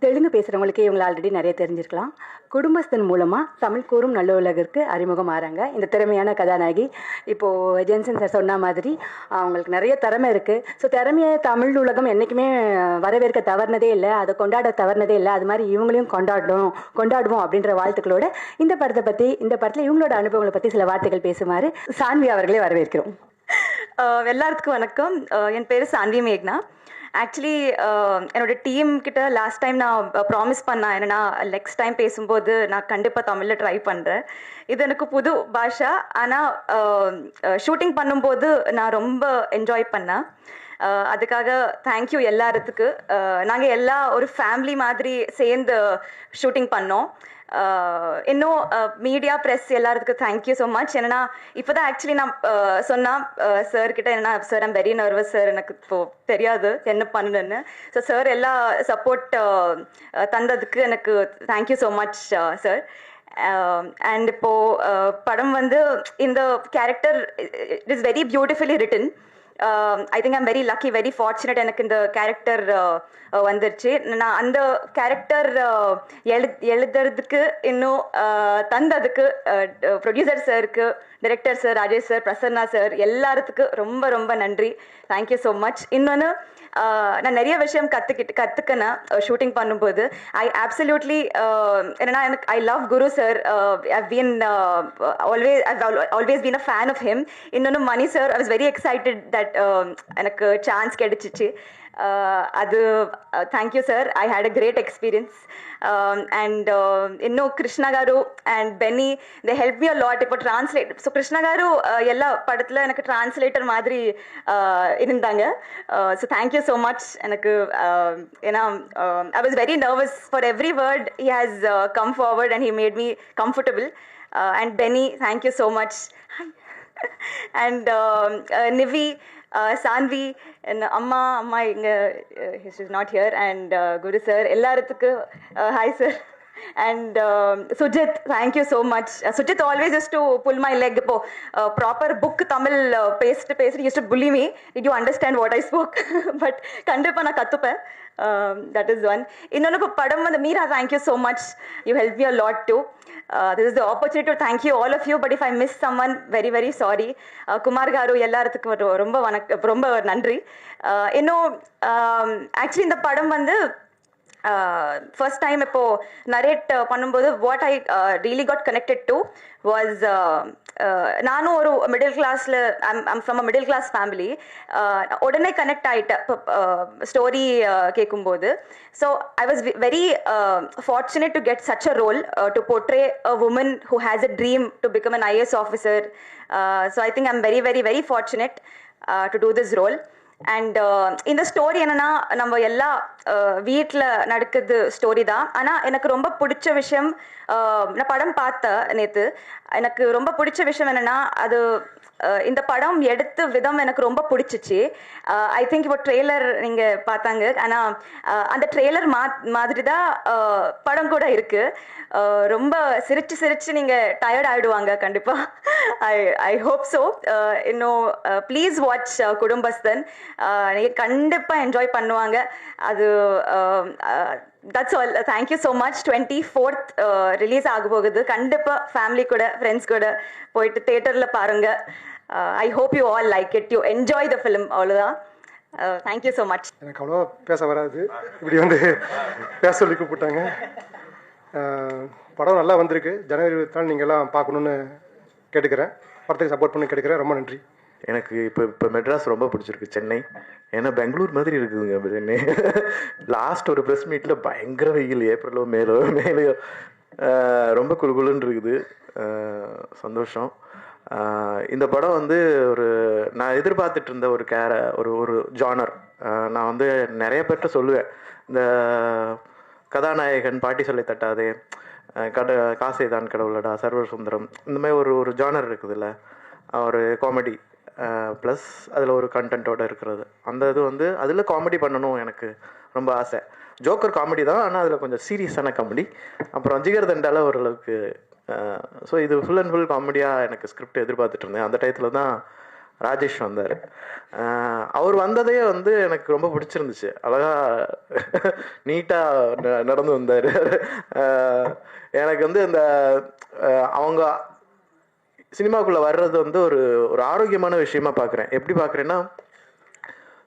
தெலுங்கு பேசுகிறவங்களுக்கே இவங்களை ஆல்ரெடி நிறைய தெரிஞ்சிருக்கலாம். குடும்பஸ்தன் மூலமாக தமிழ் கூறும் நல்ல உலகிற்கு அறிமுகம் ஆகிறாங்க இந்த திறமையான கதாநாயகி. இப்போது ஜென்சன் சார் சொன்ன மாதிரி அவங்களுக்கு நிறைய திறமை இருக்குது. ஸோ திறமையை தமிழ் உலகம் என்றைக்குமே வரவேற்க தவறுனதே இல்லை, அதை கொண்டாட தவறுனதே இல்லை. அது மாதிரி இவங்களையும் கொண்டாடுவோம் அப்படின்ற வாழ்த்துக்களோட இந்த படத்தில் இவங்களோட அனுபவங்களை பற்றி சில வார்த்தைகள் பேசுமாறு சான்வி அவர்களே வரவேற்கிறோம். எல்லாத்துக்கும் வணக்கம். என் பேர் சான்வி மேக்னா. ஆக்சுவலி என்னோட டீம் கிட்ட லாஸ்ட் டைம் நான் ப்ராமிஸ் பண்ணேன், என்னன்னா நெக்ஸ்ட் டைம் பேசும்போது நான் கண்டிப்பாக தமிழில் ட்ரை பண்ணுறேன். இது எனக்கு புது பாஷா, ஆனால் ஷூட்டிங் பண்ணும்போது நான் ரொம்ப என்ஜாய் பண்ணேன். அதுக்காக தேங்க்யூ எல்லாத்துக்கு. நாங்கள் ஒரு ஃபேமிலி மாதிரி சேர்ந்து ஷூட்டிங் பண்ணோம். இன்னும் மீடியா ப்ரெஸ் எல்லாத்துக்கும் தேங்க்யூ ஸோ மச். என்னன்னா இப்போ தான் ஆக்சுவலி நான் சொன்னால் சார்கிட்ட, என்னன்னா sir I'm very nervous sir, எனக்கு இப்போது தெரியாது என்ன பண்ணணுன்னு. ஸோ சார் எல்லா சப்போர்ட் தந்ததுக்கு எனக்கு thank you so much sir. And இப்போது படம் இந்த character it is very beautifully return. I think I'm very lucky, very fortunate. எனக்கு இந்த கேரக்டர் வந்துருச்சு. நான் அந்த கேரக்டர் எழுதுறதுக்கு இன்னும் தந்ததுக்கு ப்ரொடியூசர் சாருக்கு, director sir, Rajesh sir, Prasanna sir எல்லாத்துக்கும் ரொம்ப ரொம்ப நன்றி. Thank you so much. இன்னொன்று, நான் நிறைய விஷயம் கற்றுக்கினேன் ஷூட்டிங் பண்ணும்போது. ஐ அப்சல்யூட்லி என்னன்னா எனக்கு I love Guru sir. Always been a fan of him. இன்னொன்று Mani sir, I was very excited that எனக்கு சான்ஸ் கிடைச்சிச்சு. அது thank you sir, I had a great experience. And இன்னும் Krishna garu and Benny, they help me a lot. இப்போ translate, so Krishna garu எல்லா படத்தில் எனக்கு translator மாதிரி இருந்தாங்க. So thank you so much. எனக்கு ஏன்னா I was very nervous for every word. He has come forward and he made me comfortable. And Benny, thank you so much. And Nivi, Sanvi, அம்மா இங்கே is not here, and Guru sir எல்லாத்துக்கு hi sir. And Sujit, thank you so much. Sujit always used to pull my leg. Proper book Tamil paste used to bully me. Did you understand what I spoke? But kandipa na kattupa. That is one. Innonu padam Meera, thank you so much. You helped me a lot too. This is the opportunity to thank you, all of you. But if I miss someone, very very sorry. Kumar garu எல்லாத்துக்கும் ரொம்ப நன்றி. இன்னும் actually இந்த படம் first time இப்போ narrate பண்ணும்போது what I really got connected to was, நானும் ஒரு மிடில் கிளாஸில், I'm from a middle class family. உடனே கனெக்ட் ஆகிட்டேன் ஸ்டோரி கேட்கும்போது. So I was very fortunate to get such a role to portray a woman who has a dream to become an IAS officer. So I think I'm very very very fortunate to do this role. And இந்த story என்னன்னா, நம்ம எல்லா வீட்டில் நடக்குது story தான். ஆனால் எனக்கு ரொம்ப பிடிச்ச விஷயம், நான் படம் பார்த்தேன் நேற்று, எனக்கு ரொம்ப பிடிச்ச விஷயம் என்னன்னா, அது இந்த படம் எடுத்த விதம் எனக்கு ரொம்ப பிடிச்சிச்சு. ஐ திங்க் இப்போ ட்ரெய்லர் நீங்கள் பார்த்தாங்க, ஆனால் அந்த ட்ரெய்லர் மாதிரி தான் படம் கூட இருக்குது. ரொம்ப சிரிச்சு நீங்கள் டயர்ட் ஆகிடுவாங்க கண்டிப்பாக. I hope so. இன்னும் ப்ளீஸ் வாட்ச் குடும்பஸ்தன். நீங்கள் கண்டிப்பாக என்ஜாய் பண்ணுவாங்க. அது that's all. Thank you so much. 24th release ஆக போகுது. கண்டிப்பாக ஃபேமிலி கூட, ஃப்ரெண்ட்ஸ் கூட போயிட்டு தேட்டரில் பாருங்கள். I hope you all like it, you enjoy the film. அவ்வளோதான். Thank you so much. எனக்கு அவ்வளோ பேச வராது, இப்படி பேச சொல்லி கூப்பிட்டாங்க. படம் நல்லா வந்திருக்கு. ஜனவரி 24 நீங்கள் எல்லாம் பார்க்கணுன்னு கேட்டுக்கிறேன். படத்துக்கு சப்போர்ட் பண்ணி கேட்டுக்கிறேன். ரொம்ப நன்றி. எனக்கு இப்போ மெட்ராஸ் ரொம்ப பிடிச்சிருக்கு, சென்னை. ஏன்னா பெங்களூர் மாதிரி இருக்குதுங்க சென்னை. லாஸ்ட் ஒரு ப்ரெஸ் மீட்டில் பயங்கர வெயில், ஏப்ரலோ மேலேயோ ரொம்ப குளுகுளுன்னு இருக்குது. சந்தோஷம். இந்த படம் நான் எதிர்பார்த்துட்டு இருந்த ஒரு ஜானர். நான் நிறைய பேர்கிட்ட சொல்லுவேன், இந்த கதாநாயகன் பாட்டி சொல்லை தட்டாதே, காசை தான் கடவுளடா, சர்வர் சுந்தரம், இந்த மாதிரி ஒரு ஜானர் இருக்குதுல்ல, ஒரு காமெடி ப்ளஸ் அதில் ஒரு கண்டென்ட்டோடு இருக்கிறது. அந்த இது அதில் காமெடி பண்ணணும் எனக்கு ரொம்ப ஆசை. ஜோக்கர் காமெடி தான், ஆனால் அதில் கொஞ்சம் சீரியஸான காமெடி. அப்புறம் ஜிகர் தண்டால ஓரளவுக்கு. ஸோ இது ஃபுல் அண்ட் ஃபுல் காமெடியாக எனக்கு ஸ்கிரிப்ட் எதிர்பார்த்துட்டு இருந்தேன். அந்த டயத்தில் தான் ராஜேஷ் வந்தார். அவர் வந்ததே வந்து எனக்கு ரொம்ப பிடிச்சிருந்துச்சு. அழகாக நீட்டாக நடந்து வந்தார். எனக்கு வந்து இந்த அவங்க சினிமாவுக்குள்ளே வர்றது வந்து ஒரு ஒரு ஆரோக்கியமான விஷயமா பார்க்குறேன். எப்படி பார்க்குறேன்னா,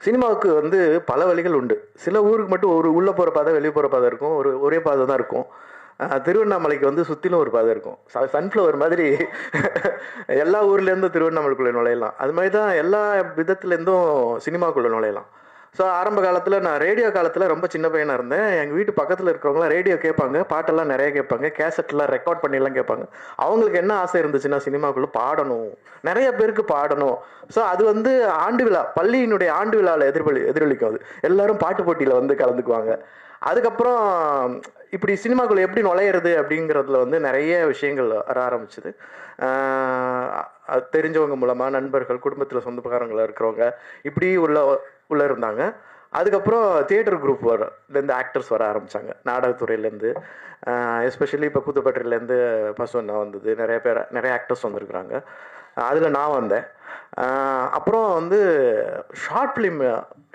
சினிமாவுக்கு வந்து பல வழிகள் உண்டு. சில ஊருக்கு மட்டும் ஒரு உள்ளே போகிற பாதை வெளியே போகிற பாதை இருக்கும், ஒரே பாதை தான் இருக்கும். திருவண்ணாமலைக்கு வந்து சுற்றிலும் ஒரு பாதை இருக்கும். சன்ஃப்ளவர் மாதிரி எல்லா ஊர்லேருந்தும் திருவண்ணாமலைக்குள்ளே நுழையலாம். அது மாதிரி தான் எல்லா விதத்துலேருந்தும் சினிமாக்குள்ளே நுழையலாம். ஸோ ஆரம்ப காலத்தில் நான் ரேடியோ காலத்தில் ரொம்ப சின்ன பையனாக இருந்தேன். எங்கள் வீட்டு பக்கத்தில் இருக்கிறவங்களாம் ரேடியோ கேட்பாங்க, பாட்டெல்லாம் நிறைய கேட்பாங்க, கேசட்லாம் ரெக்கார்ட் பண்ணிலாம் கேட்பாங்க. அவங்களுக்கு என்ன ஆசை இருந்துச்சுன்னா சினிமாக்குள்ளே பாடணும், நிறைய பேருக்கு பாடணும். ஸோ அது வந்து ஆண்டு விழா, பள்ளியினுடைய ஆண்டு விழாவில் எதிரொலிக்கும். அது எல்லாரும் பாட்டு போட்டியில் வந்து கலந்துக்குவாங்க. அதுக்கப்புறம் இப்படி சினிமாக்குள்ளே எப்படி நுழையிறது அப்படிங்கிறதுல வந்து நிறைய விஷயங்கள் வர ஆரம்பிச்சுது. தெரிஞ்சவங்க மூலமாக, நண்பர்கள், குடும்பத்தில் சொந்தக்காரங்களாக இருக்கிறவங்க இப்படி உள்ள இருந்தாங்க. அதுக்கப்புறம் தியேட்டர் குரூப்லேருந்து ஆக்டர்ஸ் வர ஆரம்பித்தாங்க, நாடகத்துறையிலேருந்து. எஸ்பெஷலி இப்போ கூத்துப்பட்டிலேருந்து பசுவண்ணா வந்தது, நிறைய ஆக்டர்ஸ் வந்திருக்கிறாங்க. அதில் நான் வந்தேன். அப்புறம் வந்து ஷார்ட் ஃபிலிம்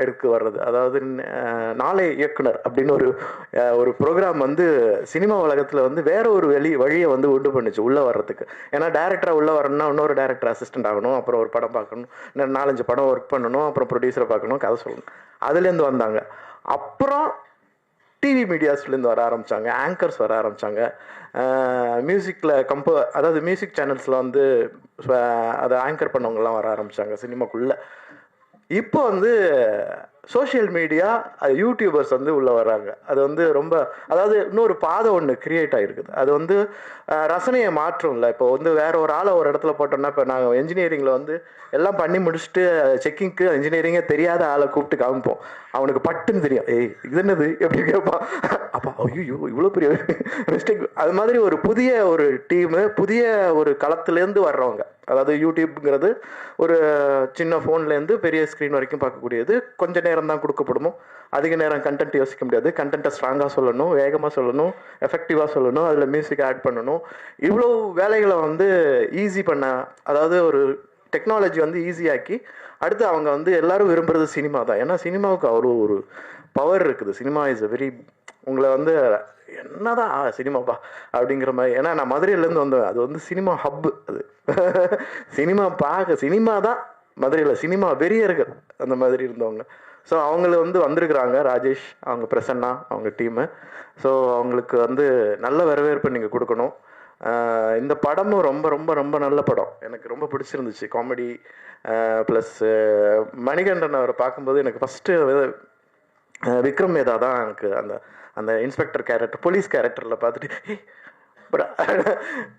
எடுக்க வர்றது, அதாவது நாளை இயக்குனர் அப்படின்னு ஒரு ப்ரோக்ராம் வந்து சினிமா உலகத்தில் வந்து வேற ஒரு வழியை வந்து உண்டு பண்ணுச்சு உள்ளே வர்றதுக்கு. ஏன்னா டேரக்டராக உள்ளே வரணும்னா இன்னொரு டேரக்டர் அசிஸ்டன்ட் ஆகணும், அப்புறம் ஒரு படம் பார்க்கணும், 4-5 படம் ஒர்க் பண்ணணும், அப்புறம் ப்ரொடியூசரை பார்க்கணும், கதை சொல்லணும். அதுலேருந்து வந்தாங்க. அப்புறம் டிவி மீடியாஸ்லேருந்து வர ஆரம்பித்தாங்க, ஆங்கர்ஸ் வர ஆரம்பித்தாங்க. மியூசிக்கில் அதாவது மியூசிக் சேனல்ஸில் வந்து அதை ஆங்கர் பண்ணவங்கலாம் வர ஆரம்பித்தாங்க சினிமாக்குள்ளே. இப்போ வந்து சோஷியல் மீடியா, யூடியூபர்ஸ் வந்து உள்ளே வராங்க. அது வந்து ரொம்ப, அதாவது இன்னொரு பாதை ஒன்று கிரியேட் ஆகிருக்குது. அது வந்து ரசனையை மாற்றும். இல்லை, இப்போ வந்து வேற ஒரு ஆளை ஒரு இடத்துல போட்டோம்னா, இப்போ நாங்கள் இன்ஜினியரிங்கில் வந்து எல்லாம் பண்ணி முடிச்சுட்டு செக்கிங்க்கு இன்ஜினியரிங்கே தெரியாத ஆளை கூப்பிட்டு காமிப்போம். அவனுக்கு பட்டுன்னு தெரியும், ஏய் இது என்னது எப்படி கேட்பான். அப்போ ஐயோ இவ்வளோ பெரிய மிஸ்டேக். அது மாதிரி ஒரு புதிய ஒரு டீமு, புதிய ஒரு களத்துலேருந்து வர்றவங்க. அதாவது யூடியூப்ங்கிறது ஒரு சின்ன ஃபோன்லேருந்து பெரிய ஸ்க்ரீன் வரைக்கும் பார்க்கக்கூடியது. கொஞ்சம் நேரம் தான் கொடுக்கப்படுமோ, அதிக நேரம் கண்டென்ட் யோசிக்க முடியாது. கண்டென்ட்டை ஸ்ட்ராங்காக சொல்லணும், வேகமாக சொல்லணும், எஃபெக்டிவாக சொல்லணும், அதில் மியூசிக் ஆட் பண்ணணும். இவ்வளோ வேலைகளை வந்து ஈஸி பண்ண, அதாவது ஒரு டெக்னாலஜி வந்து ஈஸியாக்கி அடுத்து அவங்க வந்து எல்லாரும் விரும்புகிறது சினிமா தான். ஏன்னா சினிமாவுக்கு அவ்வளோ ஒரு பவர் இருக்குது. சினிமா இஸ் வெரி, உங்களை வந்து என்னதான் சினிமாப்பா அப்படிங்கிற மாதிரி. ஏன்னா நான் மதுரையிலேருந்து வந்தேன். அது வந்து சினிமா ஹப்பு. அது சினிமா தான் மதுரையில் சினிமா வெறியர்கள் அந்த மாதிரி இருந்தவங்க. ஸோ அவங்கள வந்து வந்திருக்கிறாங்க, ராஜேஷ், அவங்க பிரசன்னா, அவங்க டீமு. ஸோ அவங்களுக்கு வந்து நல்ல வரவேற்பு நீங்கள் கொடுக்கணும். இந்த படமும் ரொம்ப ரொம்ப ரொம்ப நல்ல படம், எனக்கு ரொம்ப பிடிச்சிருந்துச்சு. காமெடி ப்ளஸ் மணிகண்டன் அவரை பார்க்கும்போது எனக்கு ஃபஸ்ட்டு விக்ரம் மேதா தான் எனக்கு அந்த அந்த இன்ஸ்பெக்டர் கேரக்டர், போலீஸ் கேரக்டரில் பார்த்துட்டு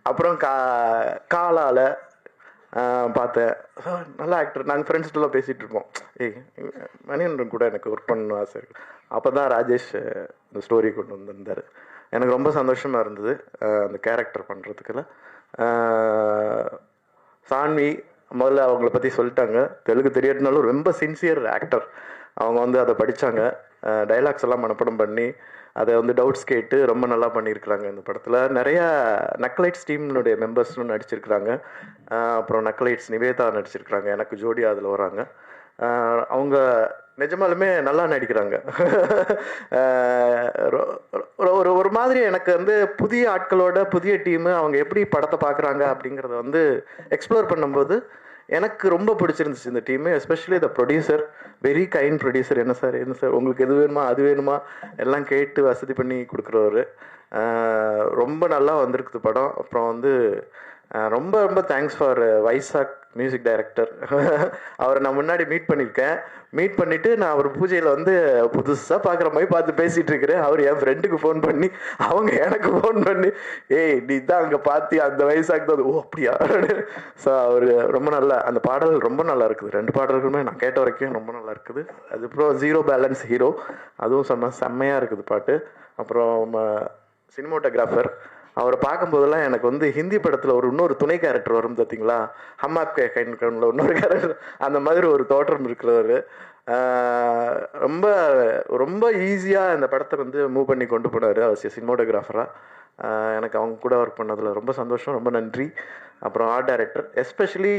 அப்புறம் காலால் பார்த்தேன். நல்ல ஆக்டர். நாங்கள் ஃப்ரெண்ட்ஸ்கிட்டலாம் பேசிகிட்டு இருப்போம், ஏய் மணிகண்டன் கூட எனக்கு ஒர்க் பண்ணணும் ஆசை இருக்குது. அப்போ தான் ராஜேஷ் இந்த ஸ்டோரி கொண்டு வந்திருந்தார். எனக்கு ரொம்ப சந்தோஷமாக இருந்தது அந்த கேரக்டர் பண்ணுறதுக்குள்ள. சான்வி முதல்ல அவங்கள பற்றி சொல்லிட்டாங்க. தெலுங்கு தெரியாதுனாலும் ரொம்ப சின்சியர் ஆக்டர். அவங்க வந்து அதை படித்தாங்க, டைலாக்ஸ் எல்லாம் மனப்படம் பண்ணி அதை வந்து டவுட்ஸ் கேட்டு ரொம்ப நல்லா பண்ணியிருக்கிறாங்க. இந்த படத்தில் நிறையா நக்கலைட்ஸ் டீம்னுடைய மெம்பர்ஸ்னு நடிச்சிருக்கிறாங்க. அப்புறம் நக்கலைட்ஸ் நிவேதா நடிச்சிருக்கிறாங்க, எனக்கு ஜோடியா அதில் வராங்க. அவங்க நிஜமாலுமே நல்லா நடிக்கிறாங்க. ஒரு மாதிரி எனக்கு வந்து புதிய ஆட்களோட புதிய டீமு அவங்க எப்படி படத்தை பார்க்குறாங்க அப்படிங்கிறத வந்து எக்ஸ்ப்ளோர் பண்ணும்போது எனக்கு ரொம்ப பிடிச்சிருந்துச்சு இந்த team. Especially the producer, very kind producer. என்ன சார் உங்களுக்கு எது வேணுமா அது வேணுமா எல்லாம் கேட்டு வசதி பண்ணி கொடுக்குறவர். ரொம்ப நல்லா வந்திருக்குது படம். அப்புறம் வந்து ரொம்ப ரொம்ப thanks for Vaisakh music director. அவரை நான் முன்னாடி மீட் பண்ணிவிட்டு நான் அவர் பூஜையில் வந்து புதுசாக பார்க்குற மாதிரி பார்த்து பேசிகிட்டு இருக்கிறேன். அவர் என் ஃப்ரெண்டுக்கு ஃபோன் பண்ணி, அவங்க எனக்கு ஃபோன் பண்ணி, ஏய் நீ தான் அங்கே பார்த்தி அந்த வைசாக் தான். ஓ அப்படியா. ஸோ அவர் ரொம்ப நல்லா, அந்த பாடல் ரொம்ப நல்லா இருக்குது. 2 பாடல்களுமே நான் கேட்ட வரைக்கும் ரொம்ப நல்லா இருக்குது. அதுக்கப்புறம் ஜீரோ பேலன்ஸ் ஹீரோ, அதுவும் செம்மையாக இருக்குது பாட்டு. அப்புறம் சினிமோட்டோகிராஃபர், அவரை பார்க்கும்போதெல்லாம் எனக்கு வந்து ஹிந்தி படத்தில் இன்னொரு துணை கேரக்டர் வரும் பார்த்தீங்களா, ஹம் ஆப்கே கைன்ல இன்னொரு கேரக்டர், அந்த மாதிரி ஒரு தோற்றம் இருக்கிறவர். ரொம்ப ரொம்ப ஈஸியாக இந்த படத்தை வந்து மூவ் பண்ணி கொண்டு போனார் அவர் சினிமோட்டோகிராஃபராக. எனக்கு அவங்க கூட ஒர்க் பண்ணதில் ரொம்ப சந்தோஷம், ரொம்ப நன்றி. அப்புறம் ஆர்ட் டைரக்டர், எஸ்பெஷலி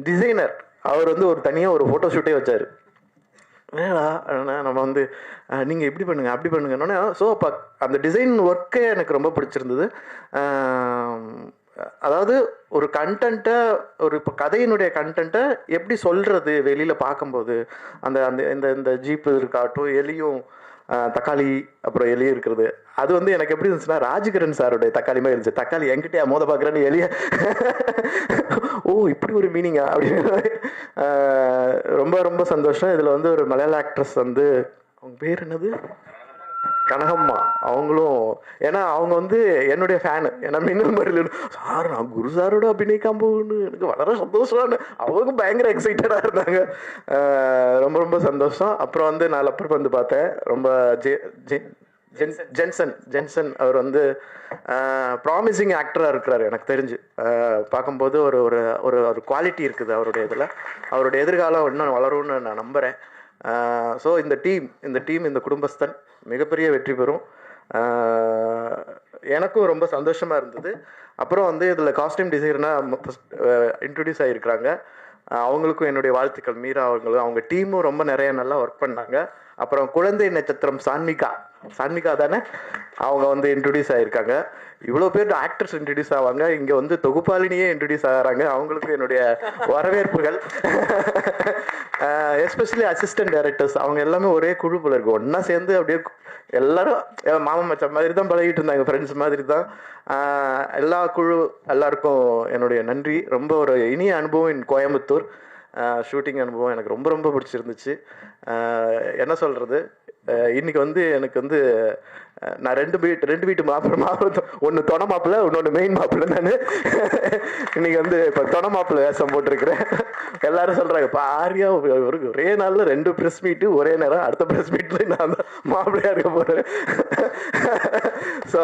டிசைனர் அவர் வந்து ஒரு தனியாக ஒரு ஃபோட்டோ ஷூட்டே வச்சார். ஏடா நம்ம வந்து நீங்கள் இப்படி பண்ணுங்கள் அப்படி பண்ணுங்கன்னொன்னே, ஸோ அப்போ அந்த டிசைன் ஒர்க்கே எனக்கு ரொம்ப பிடிச்சிருந்தது. அதாவது ஒரு கண்டென்ட்டை, ஒரு இப்போ கதையினுடைய கண்டென்ட்டை எப்படி சொல்கிறது வெளியில் பார்க்கும்போது, அந்த அந்த இந்த இந்த ஜீப்பு இருக்காட்டும், எலியும் தக்காளி அப்புறம் எலியும் இருக்கிறது, அது வந்து எனக்கு எப்படி இருந்துச்சுன்னா ராஜகிரண் சாருடைய தக்காளி மாதிரி இருந்துச்சு. தக்காளி என்கிட்டயா மோத பார்க்குறேன்னு எலிய ஓ இப்படி ஒரு மீனிங்கா அப்படின்னு ரொம்ப ரொம்ப சந்தோஷம். இதில் வந்து ஒரு மலையாள ஆக்ட்ரஸ் வந்து, அவங்க பேர் என்னது, கனகம்மா, அவங்களும், ஏன்னா அவங்க வந்து என்னுடைய ஃபேனு. ஏன்னா மின்னல் மறியல் சார் நான் குரு சாரோட அபிநயிக்காம போகணுன்னு எனக்கு வளர சந்தோஷம்னு அவங்க பயங்கர எக்ஸைட்டடாக இருந்தாங்க. ரொம்ப ரொம்ப சந்தோஷம். அப்புறம் வந்து நான் லப்பர் வந்து பார்த்தேன். ரொம்ப ஜென்சன் அவர் வந்து ப்ராமிசிங் ஆக்டராக இருக்கிறாரு எனக்கு தெரிஞ்சு. பார்க்கும்போது ஒரு ஒரு ஒரு ஒரு குவாலிட்டி இருக்குது அவருடைய இதில். அவருடைய எதிர்காலம் இன்னும் வளரும்னு நான் நம்புகிறேன். ஸோ இந்த டீம் இந்த குடும்பஸ்தன் மிகப்பெரிய வெற்றி பெறும். எனக்கும் ரொம்ப சந்தோஷமாக இருந்தது. அப்புறம் வந்து இதில் காஸ்டியூம் டிசைனராக இன்ட்ரடியூஸ் ஆகியிருக்கிறாங்க. அவங்களுக்கும் என்னுடைய வாழ்த்துக்கள். மீரா அவங்களும் அவங்க டீமும் ரொம்ப நிறைய நல்லா ஒர்க் பண்ணாங்க. அப்புறம் குழந்தை நட்சத்திரம் சான்மிகா தானே, அவங்க வந்து இன்ட்ரடியூஸ் ஆகியிருக்காங்க. இவ்வளோ பேர் ஆக்டர்ஸ் இன்ட்ரடியூஸ் ஆவாங்க, இங்கே வந்து தொகுப்பாளினியே இன்ட்ரடியூஸ் ஆகிறாங்க. அவங்களுக்கு என்னுடைய வரவேற்புகள். எஸ்பெஷலி அசிஸ்டன்ட் டைரக்டர்ஸ், அவங்க எல்லாமே ஒரே குழு போல இருக்கு. ஒன்றா சேர்ந்து அப்படியே எல்லாரும் மாமா மச்சா மாதிரி தான் பழகிட்டு இருந்தாங்க, ஃப்ரெண்ட்ஸ் மாதிரி தான். எல்லாருக்கும் என்னுடைய நன்றி. ரொம்ப ஒரு இனிய அனுபவம் இன் கோயம்புத்தூர். ஷூட்டிங் அனுபவம் எனக்கு ரொம்ப ரொம்ப பிடிச்சிருந்துச்சு. என்ன சொல்கிறது, இன்றைக்கி வந்து எனக்கு வந்து நான் ரெண்டு வீட்டு மாப்பிள்ளை, ஒன்று தொண மாப்பிள்ளை, இன்னொன்று மெயின் மாப்பிள்ளை. நான் இன்றைக்கி வந்து இப்போ தொண மாப்பிள்ளை வேஷம் போட்டிருக்கிறேன். எல்லாரும் சொல்கிறாங்க பாரியா ஒரே நாளில் 2 ப்ரெஸ் மீட்டு ஒரே நேரம், அடுத்த ப்ரெஸ் மீட்டில் நான் தான் மாப்பிள்ளையாக இருக்க போகிறேன். ஸோ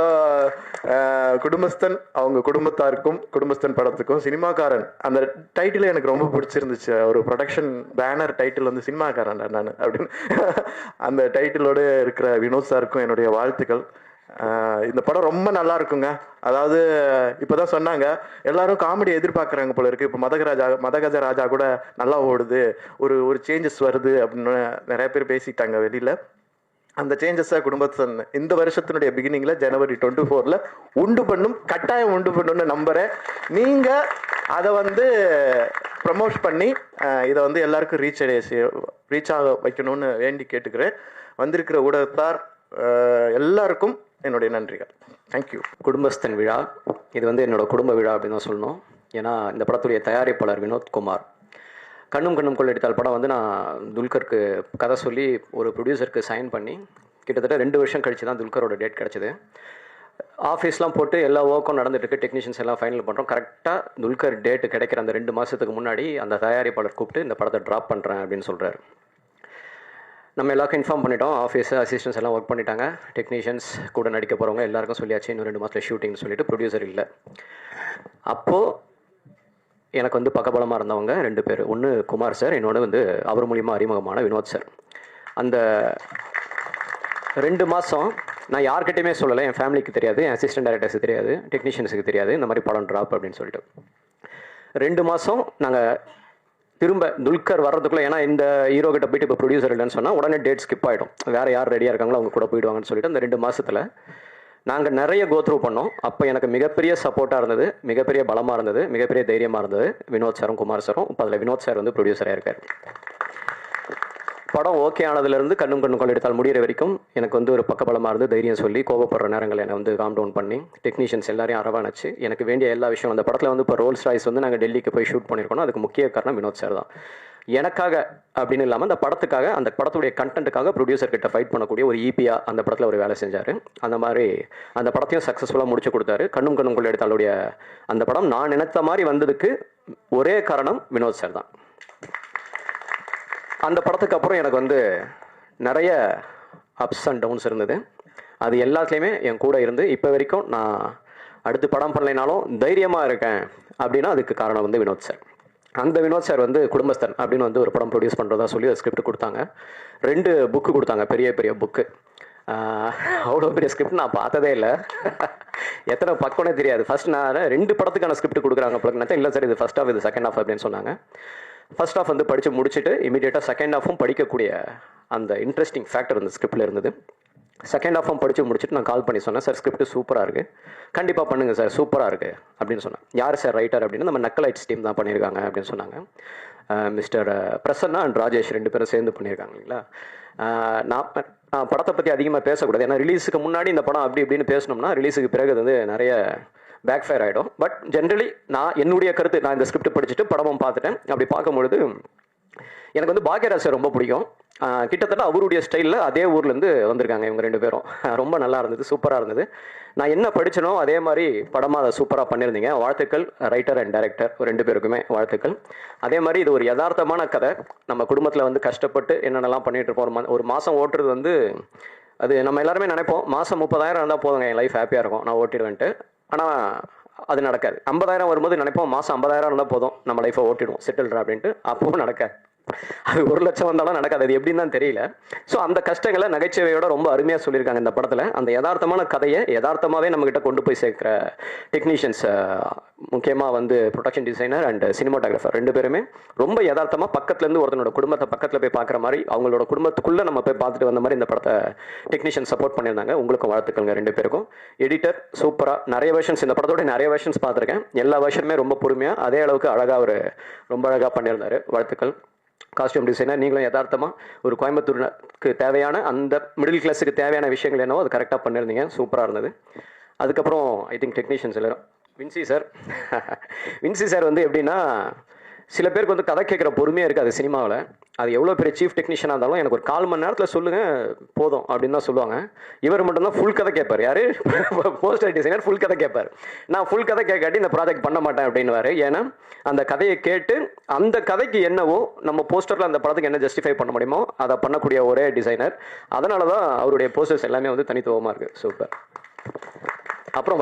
குடும்பஸ்தன் அவங்க குடும்பத்தாருக்கும், குடும்பஸ்தன் படத்துக்கும், சினிமாக்காரன் அந்த டைட்டில் எனக்கு ரொம்ப பிடிச்சிருந்துச்சு. ஒரு ப்ரொடக்ஷன் பேனர் டைட்டில் வந்து சினிமாக்காரன் நான் அப்படின்னு அந்த டைட்டிலோடு இருக்கிற வினோத் சாருக்கும் என்னுடைய வாழ்த்துக்கள். இந்த படம் ரொம்ப நல்லா இருக்குங்க. அதாவது இப்போதான் சொன்னாங்க எல்லாரும் காமெடி எதிர்பார்க்குறாங்க போல இருக்கு. இப்போ மதகஜ ராஜா கூட நல்லா ஓடுது, ஒரு சேஞ்சஸ் வருது அப்படின்னு நிறைய பேர் பேசிட்டாங்க வெளியில். அந்த சேஞ்சஸை குடும்பத்தன் இந்த வருஷத்தினுடைய பிகினிங்கில் ஜனவரி 24 கட்டாயம் உண்டு பண்ணுன்னு நம்புகிறேன். நீங்கள் அதை வந்து ப்ரமோட் பண்ணி இதை வந்து எல்லாருக்கும் ரீச் ஆக வைக்கணும்னு வேண்டி கேட்டுக்கிறேன். வந்திருக்கிற ஊடகத்தார் எல்லாருக்கும் என்னுடைய நன்றிகள். தேங்க்யூ. குடும்பஸ்தன் விழா, இது வந்து என்னோடய குடும்ப விழா அப்படின்னு தான் சொல்லணும். ஏன்னா இந்த படத்துடைய தயாரிப்பாளர் வினோத்குமார். கண்ணும் கொள்ளடித்தால் படம் வந்து நான் துல்கருக்கு கதை சொல்லி ஒரு ப்ரொடியூசருக்கு சைன் பண்ணி கிட்டத்தட்ட 2 வருஷம் கழிச்சு தான் துல்கரோட டேட் கிடச்சிது. ஆஃபீஸ்லாம் போட்டு எல்லா ஒர்க்கும் நடந்துட்டுருக்கு, டெக்னீஷியன்ஸ் எல்லாம் ஃபைனல் பண்ணுறோம். கரெக்டாக துல்கர் டேட்டு கிடைக்கிற அந்த 2 மாதத்துக்கு முன்னாடி அந்த தயாரிப்பாளர் கூப்பிட்டு இந்த படத்தை ட்ராப் பண்ணுறேன் அப்படின்னு சொல்கிறார். நம்ம எல்லாருக்கும் இன்ஃபார்ம் பண்ணிட்டோம். ஆஃபீஸு அசிஸ்டன்ஸ் எல்லாம் ஒர்க் பண்ணிட்டாங்க. டெக்னீஷியன்ஸ் கூட நடிக்க போகிறவங்க எல்லாருக்கும் சொல்லியாச்சு இன்னும் 2 மாதத்தில் ஷூட்டிங்னு சொல்லிட்டு ப்ரொடியூசர் இல்லை. அப்போது எனக்கு வந்து பக்கபலமாக இருந்தவங்க 2 பேர். ஒன்று குமார் சார், இன்னொன்று வந்து அவர் மூலியமாக அறிமுகமான வினோத் சார். அந்த 2 மாதம் நான் யார்கிட்டையுமே சொல்லலை. என் ஃபேமிலிக்கு தெரியாது, என் அசிஸ்டன்ட் டைரக்டர்ஸுக்கு தெரியாது, டெக்னீஷியன்ஸுக்கு தெரியாது இந்த மாதிரி படம் ட்ராப் அப்படின்னு சொல்லிட்டு. 2 மாதம் நாங்கள் திரும்ப துல்கர் வர்றதுக்குள்ளே, ஏன்னா இந்த ஹீரோ கிட்ட போயிட்டு இப்போ ப்ரொடியூசர் இல்லைன்னு சொன்னால் உடனே டேட் ஸ்கிப் ஆகிடும். வேறு யார் ரெடியாக இருக்காங்களோ அவங்க கூட போயிடுவாங்கன்னு சொல்லிட்டு அந்த 2 மாதத்தில் நாங்கள் நிறைய கோத்ரூ பண்ணோம். அப்போ எனக்கு மிகப்பெரிய சப்போர்ட்டாக இருந்தது, மிகப்பெரிய பலமாக இருந்தது, மிகப்பெரிய தைரியமாக இருந்தது வினோத் சாரும் குமார் சாரும். இப்போ அதில் வினோத் சார் வந்து ப்ரொடியூசராக இருக்கார். படம் ஓகே ஆனதுலேருந்து கண்ணும் கொள்ளடித்தால் முடிகிற வரைக்கும் எனக்கு வந்து ஒரு பக்கபலமாக இருந்து தைரியம் சொல்லி கோபப்படுற நேரங்கள் என்னை வந்து காம் டவுன் பண்ணி டெக்னீஷியன்ஸ் எல்லாரையும் அரவணைச்சு எனக்கு வேண்டிய எல்லா விஷயம். அந்த படத்தில் வந்து இப்போ ரோல்ஸ் ராய்ஸ் வந்து நாங்கள் டெல்லிக்கு போய் ஷூட் பண்ணியிருக்கோம். அதுக்கு முக்கிய காரணம் வினோத் சார் தான். எனக்காக அப்படின்னு இல்லாமல் அந்த படத்துக்காக, அந்த படத்துடைய கண்டென்ட்டுக்காக ப்ரொடியூசர் கிட்ட ஃபைட் பண்ணக்கூடிய ஒரு ஈபியா அந்த படத்தில் ஒரு வேலை செஞ்சார். அந்த மாதிரி அந்த படத்தையும் சக்ஸஸ்ஃபுல்லாக முடிச்சு கொடுத்தாரு. கண்ணும் கொள்ளடித்தாலுடைய அந்த படம் நான் நினைத்த மாதிரி வந்ததுக்கு ஒரே காரணம் வினோத் சார் தான். அந்த படத்துக்கு அப்புறம் எனக்கு வந்து நிறைய அப்ஸ் அண்ட் டவுன்ஸ் இருந்தது. அது எல்லாத்துலேயுமே என் கூட இருந்து இப்போ வரைக்கும் நான் அடுத்து படம் பண்ணலைனாலும் தைரியமாக இருக்கேன் அப்படின்னா அதுக்கு காரணம் வந்து வினோத் சார். அந்த வினோத் சார் வந்து குடும்பஸ்தன் அப்படின்னு வந்து ஒரு படம் ப்ரொடியூஸ் பண்ணுறதா சொல்லி ஒரு ஸ்கிரிப்ட் கொடுத்தாங்க. 2 புக்கு கொடுத்தாங்க, பெரிய பெரிய புக்கு. அவ்வளோ பெரிய ஸ்கிரிப்ட் நான் பார்த்ததே இல்லை. எத்தனை பக்கம்னே தெரியாது. ஃபர்ஸ்ட் நான் 2 படத்துக்கான ஸ்கிரிப்ட் கொடுக்குறாங்க பிறகு இல்லை சார் இது ஃபர்ஸ்ட் ஹாஃப் இது செகண்ட் ஹாஃப் அப்படின்னு சொன்னாங்க. ஃபர்ஸ்ட் ஹாஃப் வந்து படித்து முடிச்சுட்டு இமீடியட்டாக செகண்ட் ஹாஃபும் படிக்கக்கூடிய அந்த இன்ட்ரெஸ்டிங் ஃபேக்டர் அந்த ஸ்கிரிப்டில் இருந்தது. செகண்ட் ஹாஃபும் படித்து முடிச்சுட்டு நான் கால் பண்ணி சொன்னேன், சார் ஸ்கிரிப்ட் சூப்பராக இருக்குது, கண்டிப்பாக பண்ணுங்கள் சார், சூப்பராக இருக்குது அப்படின்னு சொன்னேன். யார் சார் ரைட்டர் அப்படின்னு, நம்ம நக்கலைட்ஸ் டீம் தான் பண்ணியிருக்காங்க அப்படின்னு சொன்னாங்க. மிஸ்டர் பிரசன்னா அண்ட் ராஜேஷ் 2 பேரும் சேர்ந்து பண்ணியிருக்காங்க இல்லைங்களா. நான் படத்தை பற்றி அதிகமாக பேசக்கூடாது, ஏன்னா ரிலீஸுக்கு முன்னாடி இந்த படம் அப்படி இப்படின்னு பேசணும்னா ரிலீஸுக்கு பிறகு வந்து நிறைய பேக் ஃபயர் ஆகிடும். பட் ஜென்ரலி நான் என்னுடைய கருத்து, நான் இந்த ஸ்கிரிப்ட் படிச்சுட்டு படமும் பார்த்துட்டேன். அப்படி பார்க்கும்பொழுது எனக்கு வந்து பாக்யராஜ் சார் ரொம்ப பிடிக்கும். கிட்டத்தட்ட அவருடைய ஸ்டைலில் அதே ஊர்லேருந்து வந்திருக்காங்க இவங்க 2 பேரும். ரொம்ப நல்லா இருந்தது, சூப்பராக இருந்தது. நான் என்ன படித்தனோ அதே மாதிரி படமாக அதை சூப்பராக பண்ணியிருந்தீங்க. வாழ்த்துக்கள் ரைட்டர் அண்ட் டைரக்டர் 2 பேருக்குமே வாழ்த்துக்கள். அதே மாதிரி இது ஒரு யதார்த்தமான கதை. நம்ம குடும்பத்தில் வந்து கஷ்டப்பட்டு என்னென்னலாம் பண்ணிகிட்டு இருப்போம். ஒரு மாதம் ஓட்டுறது வந்து அது நம்ம எல்லாருமே நினைப்போம், மாதம் 30,000 இருந்தால் போதுங்க என் லைஃப் ஹாப்பியாக இருக்கும், நான் ஓட்டிடுவேன்ட்டு. ஆனால் அது நடக்காது. 50,000 வரும்போது நினைப்போம் மாதம் 50,000 இருந்தால் போதும் நம்ம லைஃப்பை ஓட்டிடுவோம் செட்டில்ரா அப்படின்ட்டு. அப்பவும் நடக்காது. அது 1 லட்சம் வந்தாலும் நடக்காது. அது எப்படின்னு தான் தெரியல. ஸோ அந்த கஷ்டங்களை நகைச்சுவையோட ரொம்ப அருமையாக சொல்லியிருக்காங்க இந்த படத்தில். அந்த யதார்த்தமான கதையை யதார்த்தமாகவே நம்மகிட்ட கொண்டு போய் சேர்க்குற டெக்னீஷியன்ஸ், முக்கியமாக வந்து ப்ரொடக்ஷன் டிசைனர் அண்ட் சினிமாட்டோகிராஃபர் 2 பேருமே ரொம்ப யதார்த்தமாக பக்கத்துலேருந்து ஒருத்தனோட குடும்பத்தை பக்கத்தில் போய் பார்க்குற மாதிரி, அவங்களோட குடும்பத்துக்குள்ளே நம்ம போய் பார்த்துட்டு வந்த மாதிரி இந்த படத்தை டெக்னீஷியன் சப்போர்ட் பண்ணியிருந்தாங்க. உங்களுக்கும் வாழ்த்துக்கள்ங்க 2 பேருக்கும். எடிட்டர் சூப்பராக, நிறைய வெர்ஷன்ஸ், இந்த படத்தோட நிறைய வெர்ஷன்ஸ் பார்த்துருக்கேன். எல்லா வெர்ஷனுமே ரொம்ப பொறுமையாக அதே அளவுக்கு அழகாக ரொம்ப அழகாக பண்ணியிருந்தார். வாழ்த்துக்கள். காஸ்டியூம் டிசைனர் நீங்களும் யதார்த்தமாக ஒரு கோயம்புத்தூருக்கு தேவையான அந்த மிடில் கிளாஸுக்கு தேவையான விஷயங்கள் என்னவோ அது கரெக்டாக பண்ணியிருந்தீங்க, சூப்பராக இருந்தது. அதுக்கப்புறம் ஐ திங்க் டெக்னீஷியன்ஸ் எல்லாரும் வின்சி சார் வந்து எப்படின்னா, சில பேருக்கு வந்து கதை கேட்குற பொறுமையாக இருக்காது சினிமாவில். அது எவ்வளோ பெரிய சீஃப் டெக்னீஷியனாக இருந்தாலும் எனக்கு ஒரு 1/4 மணி நேரத்தில் சொல்லுங்கள் போதும் அப்படின்னு தான் சொல்லுவாங்க. இவர் மட்டும்தான் ஃபுல் கதை கேட்பார். யார் போஸ்டர் டிசைனர் ஃபுல் கதை கேட்பார். நான் ஃபுல் கதை கேட்காட்டி இந்த ப்ராஜெக்ட் பண்ண மாட்டேன் அப்படின்னுவார். ஏன்னா அந்த கதையை கேட்டு அந்த கதைக்கு என்னவோ நம்ம போஸ்டரில் அந்த படத்துக்கு என்ன ஜஸ்டிஃபை பண்ண முடியுமோ அதை பண்ணக்கூடிய ஒரே டிசைனர். அதனால தான் அவருடைய போஸ்டர்ஸ் எல்லாமே வந்து தனித்துவமாக இருக்குது. சூப்பர். அப்புறம்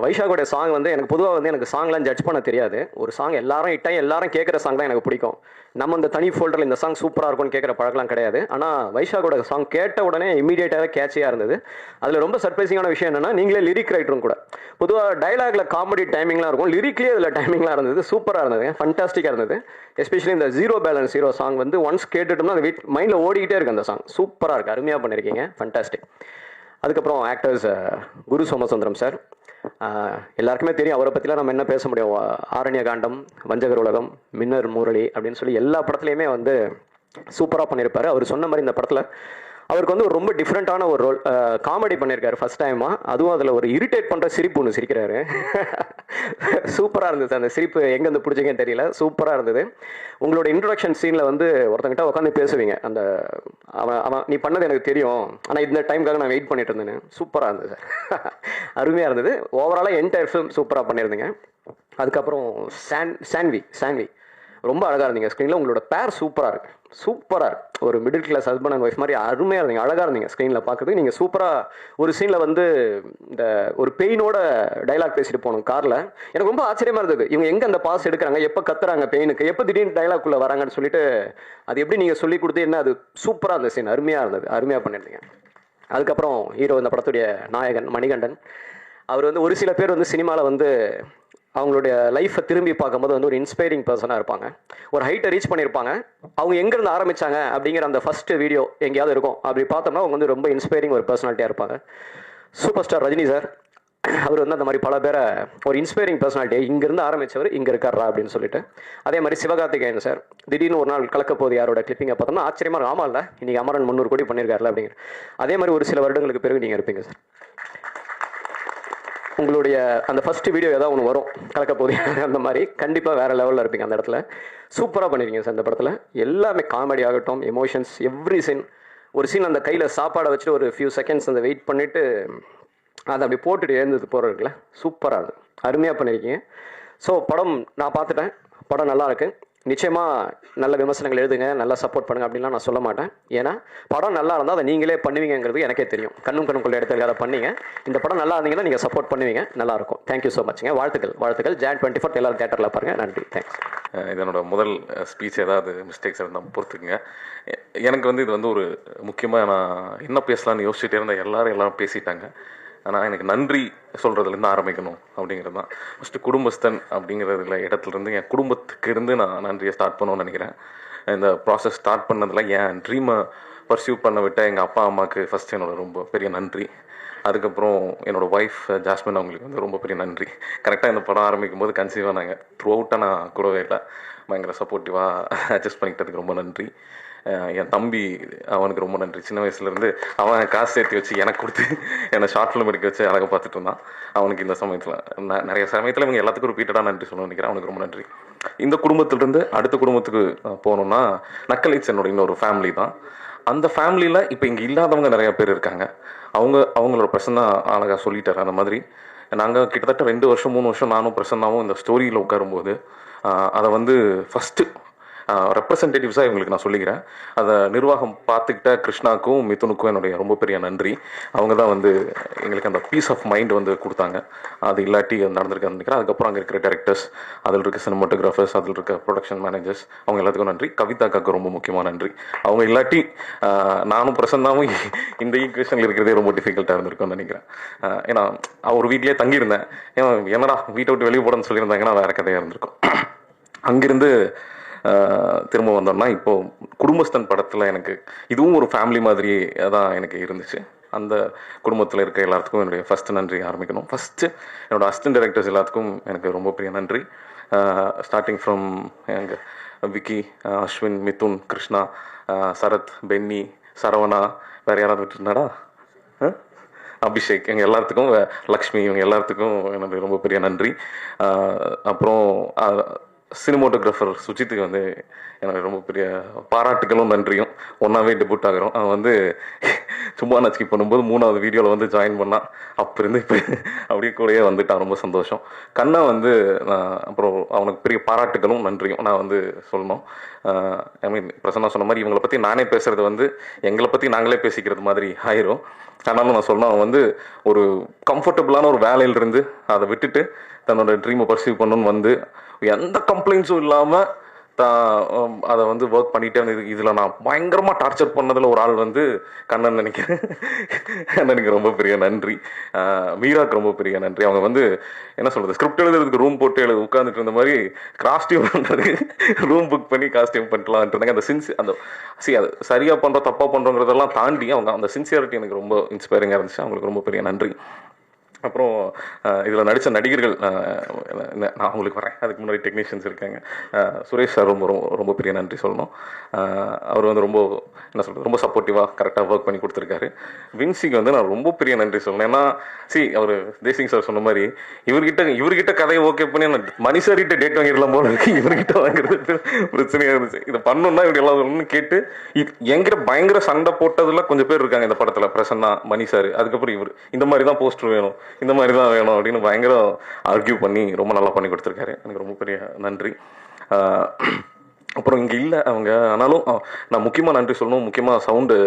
வைஷாகோடைய சாங் வந்து எனக்கு பொதுவாக வந்து எனக்கு சாங்லாம் ஜட்ஜ் பண்ண தெரியாது. ஒரு சாங் எல்லாரும் இட்டால் எல்லாரும் கேட்குற சாங் தான் எனக்கு பிடிக்கும். நம்ம இந்த தனி ஃபோல்டரில் இந்த சாங் சூப்பராக இருக்கும்னு கேட்குற பழக்கலாம் கிடையாது. ஆனால் வைஷாகோட சாங் கேட்ட உடனே இமீடியட்டாக கேட்சியாக இருந்தது. அதில் ரொம்ப சர்ப்ரைசிங்கான விஷயம் என்னென்னா, நீங்களே லிரிக் ரைட்டரும் கூட. பொதுவாக டைலாக்ல காமெடி டைமிங்லாம் இருக்கும், லிரிக்லேயே அதில் டைமிங்லாம் இருந்தது. சூப்பராக இருந்தது, ஃபண்டாஸ்டிக்காக இருந்தது. எஸ்பெஷலி இந்த ஜீரோ பேலன்ஸ் ஹீரோ சாங் வந்து ஒன்ஸ் கேட்டுட்டோம்னா அது மைண்டில் ஓடிக்கிட்டே இருக்குது. அந்த சாங் சூப்பராக இருக்குது, அருமையாக பண்ணியிருக்கீங்க, ஃபண்டாஸ்டிக். அதுக்கப்புறம் ஆக்டர்ஸ் குரு சோமசுந்தரம் சார், எல்லாருக்குமே தெரியும் அவரை பற்றிலாம் நம்ம என்ன பேச முடியும். ஆரண்ய காண்டம், வஞ்சகர் உலகம், மின்னர் முரளி அப்படின்னு சொல்லி எல்லா படத்துலையுமே வந்து சூப்பராக பண்ணியிருப்பார். அவர் சொன்ன மாதிரி இந்த படத்தில் அவருக்கு வந்து ஒரு ரொம்ப டிஃப்ரெண்ட்டான ஒரு ரோல், காமெடி பண்ணியிருக்காரு ஃபர்ஸ்ட் டைமாக. அதுவும் அதில் ஒரு இரிட்டேட் பண்ணுற சிரிப்பு ஒன்று சிரிக்கிறாரு. சூப்பராக இருந்தது. அந்த சிரிப்பு எங்கேருந்து பிடிச்சிங்கன்னு தெரியல, சூப்பராக இருந்தது. உங்களோட இன்ட்ரொடக்ஷன் சீனில் வந்து ஒருத்தங்கிட்ட உட்காந்து பேசுவீங்க, அந்த அவன் நீ பண்ணது எனக்கு தெரியும் ஆனால் இந்த டைமுக்காக நான் வெயிட் பண்ணிட்டு இருந்தேன்னு. சூப்பராக இருந்தது சார், அருமையாக இருந்தது. ஓவராலாக என்டையர் ஃபிலிம் சூப்பராக பண்ணியிருந்தீங்க. அதுக்கப்புறம் சான்வி ரொம்ப அழகாக இருந்தீங்க ஸ்க்ரீனில். உங்களோட பேர் சூப்பராக இருக்குது, சூப்பராக இருக்குது. ஒரு middle class husband and wife மாதிரி அருமையாக இருந்தீங்க, அழகாக இருந்தீங்க ஸ்க்ரீனில் பார்க்குறதுக்கு. நீங்கள் சூப்பராக ஒரு சீனில் வந்து இந்த ஒரு பெயினோட டைலாக் பேசிட்டு போகணும் காரில். எனக்கு ரொம்ப ஆச்சரியமாக இருந்தது, இவங்க எங்கே அந்த பாஸ் எடுக்கிறாங்க, எப்போ கத்துறாங்க பெயினுக்கு, எப்போ திடீர்னு டைலாக்குள்ளே வராங்கன்னு சொல்லிட்டு அது எப்படி நீங்கள் சொல்லி கொடுத்து என்ன, அது சூப்பராக இருந்த சீன், அருமையாக இருந்தது, அருமையாக பண்ணியிருந்தீங்க. அதுக்கப்புறம் ஹீரோ, இந்த படத்துடைய நாயகன் மணிகண்டன். அவர் வந்து ஒரு சில பேர் வந்து சினிமாவில் வந்து அவங்களுடைய லைஃப்பை திரும்பி பார்க்கும்போது வந்து ஒரு இன்ஸ்பைரிங் பர்சனாக இருப்பாங்க. ஒரு ஹைட்டை ரீச் பண்ணியிருப்பாங்க. அவங்க எங்கேருந்து ஆரம்பித்தாங்க அப்படிங்கிற அந்த ஃபஸ்ட்டு வீடியோ எங்கேயாவது இருக்கும். அப்படி பார்த்தோம்னா அவங்க வந்து ரொம்ப இன்ஸ்பைரிங் ஒரு பர்சனாலிட்டியாக இருப்பாங்க. சூப்பர் ஸ்டார் ரஜினி சார், அவர் வந்து அந்த மாதிரி பல பேரை ஒரு இன்ஸ்பைரிங் பர்சனாலிட்டியை இங்கேருந்து ஆரம்பித்தவர் இங்கே இருக்காரா அப்படின்னு சொல்லிட்டு. அதே மாதிரி சிவகார்த்திகேயன் சார், திடீர்னு ஒரு நாள் கலக்க போது யாரோட கிளிப்பிங்கை பார்த்தோம்னா ஆச்சரியமாக ஆமாம் இல்லை இன்றைக்கி அமரன் 300 கோடி பண்ணியிருக்காருல அப்படிங்கிற. அதே மாதிரி ஒரு சில வருடங்களுக்கு பிறகு நீங்கள் இருப்பீங்க சார். உங்களுடைய அந்த ஃபஸ்ட்டு வீடியோ ஏதாவது ஒன்று வரும் கலக்க போது அந்த மாதிரி, கண்டிப்பாக வேறு லெவலில் இருப்பீங்க அந்த இடத்துல. சூப்பராக பண்ணியிருக்கீங்க சார் இந்த படத்தில். எல்லாமே காமெடி ஆகட்டும், எமோஷன்ஸ், எவ்ரி சீன். ஒரு சீன் அந்த கையில் சாப்பாடை வச்சுட்டு ஒரு ஃபியூ செகண்ட்ஸ் அந்த வெயிட் பண்ணிவிட்டு அதை அப்படி போட்டுட்டு எழுந்தது போகிற இருக்குல்ல, சூப்பராக இருக்குது, அருமையாக பண்ணியிருக்கீங்க. ஸோ படம் நான் பார்த்துட்டேன், படம் நல்லா இருக்குது. நிச்சயமாக நல்ல விமர்சனங்கள் எழுதுங்க, நல்லா சப்போர்ட் பண்ணுங்கள் அப்படின்லாம் நான் சொல்ல மாட்டேன். ஏன்னா படம் நல்லா இருந்தால் அதை நீங்களே பண்ணுவீங்கிறது எனக்கே தெரியும். கண்ணும் கொள்ள இடத்துல அதை பண்ணீங்க. இந்த படம் நல்லா இருந்தீங்கன்னா நீங்கள் சப்போர்ட் பண்ணுவீங்க, நல்லாயிருக்கும். தேங்க்யூ ஸோ மச்ங்க, வாழ்த்துக்கள். Jan 24 எல்லாரும் தேட்டரில் பாருங்கள். நன்றி, தேங்க்ஸ். இதனோட முதல் ஸ்பீச் ஏதாவது மிஸ்டேக்ஸ் இருந்தால் பொறுத்துக்குங்க. எனக்கு வந்து இது வந்து ஒரு முக்கியமாக நான் என்ன பேசலான்னு யோசிச்சுட்டே இருந்தேன். எல்லாரும் பேசிட்டாங்க. ஆனால் எனக்கு நன்றி சொல்கிறதுலேருந்து ஆரம்பிக்கணும் அப்படிங்கிறது தான். ஃபஸ்ட்டு குடும்பஸ்தன் அப்படிங்கிறதுல இடத்துலேருந்து என் குடும்பத்துக்கு இருந்து நான் நன்றியை ஸ்டார்ட் பண்ணணும்னு நினைக்கிறேன். இந்த ப்ராசஸ் ஸ்டார்ட் பண்ணதில் என் ட்ரீமை பர்சியூ பண்ண விட்ட எங்கள் அப்பா அம்மாவுக்கு ஃபஸ்ட் என்னோட ரொம்ப பெரிய நன்றி. அதுக்கப்புறம் என்னோடய ஒய்ஃப் ஜாஸ்மின் அவங்களுக்கு வந்து ரொம்ப பெரிய நன்றி. கரெக்டாக இந்த படம் ஆரம்பிக்கும் போது கன்சீவ் ஆனாங்க. த்ரூ அவுட்டாக நான் கூடவே இல்லை, பயங்கர சப்போர்ட்டிவாக அட்ஜஸ்ட் பண்ணிக்கிட்டதுக்கு ரொம்ப நன்றி. என் தம்பி அவனுக்கு ரொம்ப நன்றி. சின்ன வயசுலேருந்து அவன் காசு சேர்த்து வச்சு எனக்கு கொடுத்து என்னை ஷார்ட் ஃபிலிம் எடுக்க வச்சு அழகாக பார்த்துட்டு இருந்தான். அவனுக்கு இந்த சமயத்தில் நிறைய சமயத்தில் இவங்க எல்லாத்துக்கும் ரிப்பீட்டடாக நன்றி சொல்லணும்னு நினைக்கிறேன். அவனுக்கு ரொம்ப நன்றி. இந்த குடும்பத்திலிருந்து அடுத்த குடும்பத்துக்கு போகணுன்னா நக்கலைட்ஸ் என்னோட இன்னொரு ஃபேமிலி தான். அந்த ஃபேமிலியில் இப்போ இங்கே இல்லாதவங்க நிறையா பேர் இருக்காங்க. அவங்களோட பிரசன்னா அழகாக சொல்லிட்டார். அந்த மாதிரி நாங்கள் கிட்டத்தட்ட 2 வருஷம் 3 வருஷம் நானும் பிரசன்னாவும் இந்த ஸ்டோரியில் உட்காரும்போது அதை வந்து ஃபஸ்ட்டு ரெப்ரசன்டேட்டிவ்ஸாக இவங்களுக்கு நான் சொல்லிக்கிறேன். அதை நிர்வாகம் பார்த்துக்கிட்ட கிருஷ்ணாக்கும் மிதுனுக்கும் என்னுடைய ரொம்ப பெரிய நன்றி. அவங்க தான் வந்து எங்களுக்கு அந்த பீஸ் ஆஃப் மைண்ட் வந்து கொடுத்தாங்க. அது இல்லாட்டி நடந்திருக்கான்னு நினைக்கிறேன். அதுக்கப்புறம் அங்கே இருக்கிற டேரக்டர்ஸ், அதில் இருக்க சினிமாட்டோகிராஃபர்ஸ், அதில் இருக்க ப்ரொடக்ஷன் மேனேஜர்ஸ், அவங்க எல்லாத்துக்கும் நன்றி. கவிதாக்காக்கு ரொம்ப முக்கியமாக நன்றி. அவங்க இல்லாட்டி நானும் பிரசன்னாவும் இந்த ஈக்குவேஷனில் இருக்கிறதே ரொம்ப டிஃபிகல்ட்டாக இருந்திருக்கும்னு நினைக்கிறேன். ஏன்னா அவர் வீட்லேயே தங்கியிருந்தேன். என்னடா வீட்டை விட்டு வெளியே போடணும்னு சொல்லியிருந்தாங்கன்னா வேறு கதையாக இருந்திருக்கும். அங்கிருந்து திரும்ப வந்தோம்னா இப்போது குடும்பஸ்தன் படத்தில் எனக்கு இதுவும் ஒரு ஃபேமிலி மாதிரியே தான் எனக்கு இருந்துச்சு. அந்த குடும்பத்தில் இருக்க எல்லாத்துக்கும் என்னுடைய ஃபஸ்ட்டு நன்றி ஆரம்பிக்கணும். ஃபஸ்ட்டு என்னோடய அசிஸ்டன்ட் டைரக்டர்ஸ் எல்லாத்துக்கும் எனக்கு ரொம்ப பெரிய நன்றி. ஸ்டார்டிங் ஃப்ரம் எங்கள் விக்கி, அஸ்வின், மிதுன், கிருஷ்ணா, சரத், பென்னி, சரவணா, வேறு யாராவது விட்டுருந்தாடா, அபிஷேக், எங்கள் எல்லாத்துக்கும், லக்ஷ்மி, இவங்க எல்லாத்துக்கும் எனக்கு ரொம்ப பெரிய நன்றி. அப்புறம் சினிமோட்டோகிராஃபர் சுஜித்துக்கு வந்து எனக்கு ரொம்ப பெரிய பாராட்டுகளும் நன்றியும். ஒன்றாவே டெபியூட் ஆகிறோம். அவன் வந்து சும்மா நச்சுக்கி பண்ணும்போது 3வது வீடியோவில் வந்து ஜாயின் பண்ணான். அப்போ இருந்து இப்போ அப்படியே கூடயே வந்துட்டான். ரொம்ப சந்தோஷம். கண்ணா வந்து அப்புறம் அவனுக்கு பெரிய பாராட்டுகளும் நன்றியும் நான் வந்து சொல்லணும். ஐ மீன் பிரசன்னா சொன்ன மாதிரி இவங்களை பற்றி நானே பேசுகிறது வந்து எங்களை பற்றி நாங்களே பேசிக்கிறது மாதிரி ஆயிரும். ஆனாலும் நான் சொன்னேன், அவன் வந்து ஒரு கம்ஃபர்டபுளான ஒரு வேலையிலிருந்து அதை விட்டுட்டு தன்னோட ட்ரீமை பர்சீவ் பண்ணணுன்னு வந்து எந்த கம்ப்ளைண்ட்ஸும் இல்லாமல் அதை வந்து ஒர்க் பண்ணிகிட்டே வந்து இதில் நான் பயங்கரமாக டார்ச்சர் பண்ணதில் ஒரு ஆள் வந்து கண்ணன் நினைக்கிறேன். கண்ணனுக்கு ரொம்ப பெரிய நன்றி. மீராக்கு ரொம்ப பெரிய நன்றி. அவங்க வந்து என்ன சொல்கிறது, ஸ்கிரிப்ட் எழுதுறதுக்கு ரூம் போட்டு உட்காந்துட்டு இருந்த மாதிரி காஸ்டியூம் பண்ணுறதுக்கு ரூம் புக் பண்ணி காஸ்டியூம் பண்ணிக்கலான்ட்டு அந்த அது சரியாக பண்ணுறோம் தப்பாக பண்ணுறோங்கிறதெல்லாம் தாண்டி அவங்க அந்த சின்சியாரிட்டி எனக்கு ரொம்ப இன்ஸ்பைரிங்காக இருந்துச்சு. அவங்களுக்கு ரொம்ப பெரிய நன்றி. அப்புறம் இதில் நடித்த நடிகர்கள் நான் அவங்களுக்கு வரேன். அதுக்கு முன்னாடி டெக்னீஷியன்ஸ் இருக்காங்க. சுரேஷ் சார் ரொம்ப ரொம்ப பெரிய நன்றி சொல்லணும். அவர் வந்து ரொம்ப என்ன சொல்கிறது, ரொம்ப சப்போர்ட்டிவாக கரெக்டாக ஒர்க் பண்ணி கொடுத்துருக்காரு. வின்சிக்கு வந்து நான் ரொம்ப பெரிய நன்றி சொல்லணும். ஏன்னா அவர் தேசிங் சார் சொன்ன மாதிரி இவர்கிட்ட கதையை ஓகே பண்ணி நான் மணி சார்கிட்ட டேட் வாங்கிடலாம் போல இருக்கு. இவர்கிட்ட வாங்குறது பிரச்சனையாக இருந்துச்சு. இதை பண்ணணும்னா இப்படி எல்லாம் சொல்லணும்னு கேட்டு என்கிட்ட பயங்கர சண்டை போட்டதில் கொஞ்சம் பேர் இருக்காங்க இந்த படத்தில். பிரசன்னா, மணி சார், அதுக்கப்புறம் இவர் இந்த மாதிரி தான் போஸ்டர் வேணும், இந்த மாதிரி தான் வேணும் அப்படின்னு பயங்கர ஆர்கியூ பண்ணி ரொம்ப நல்லா பண்ணி கொடுத்துருக்காரு. எனக்கு ரொம்ப பெரிய நன்றி. அப்புறம் இங்கே இல்லை அவங்க, ஆனாலும் நான் முக்கியமாக நன்றி சொல்லணும். முக்கியமாக சவுண்டு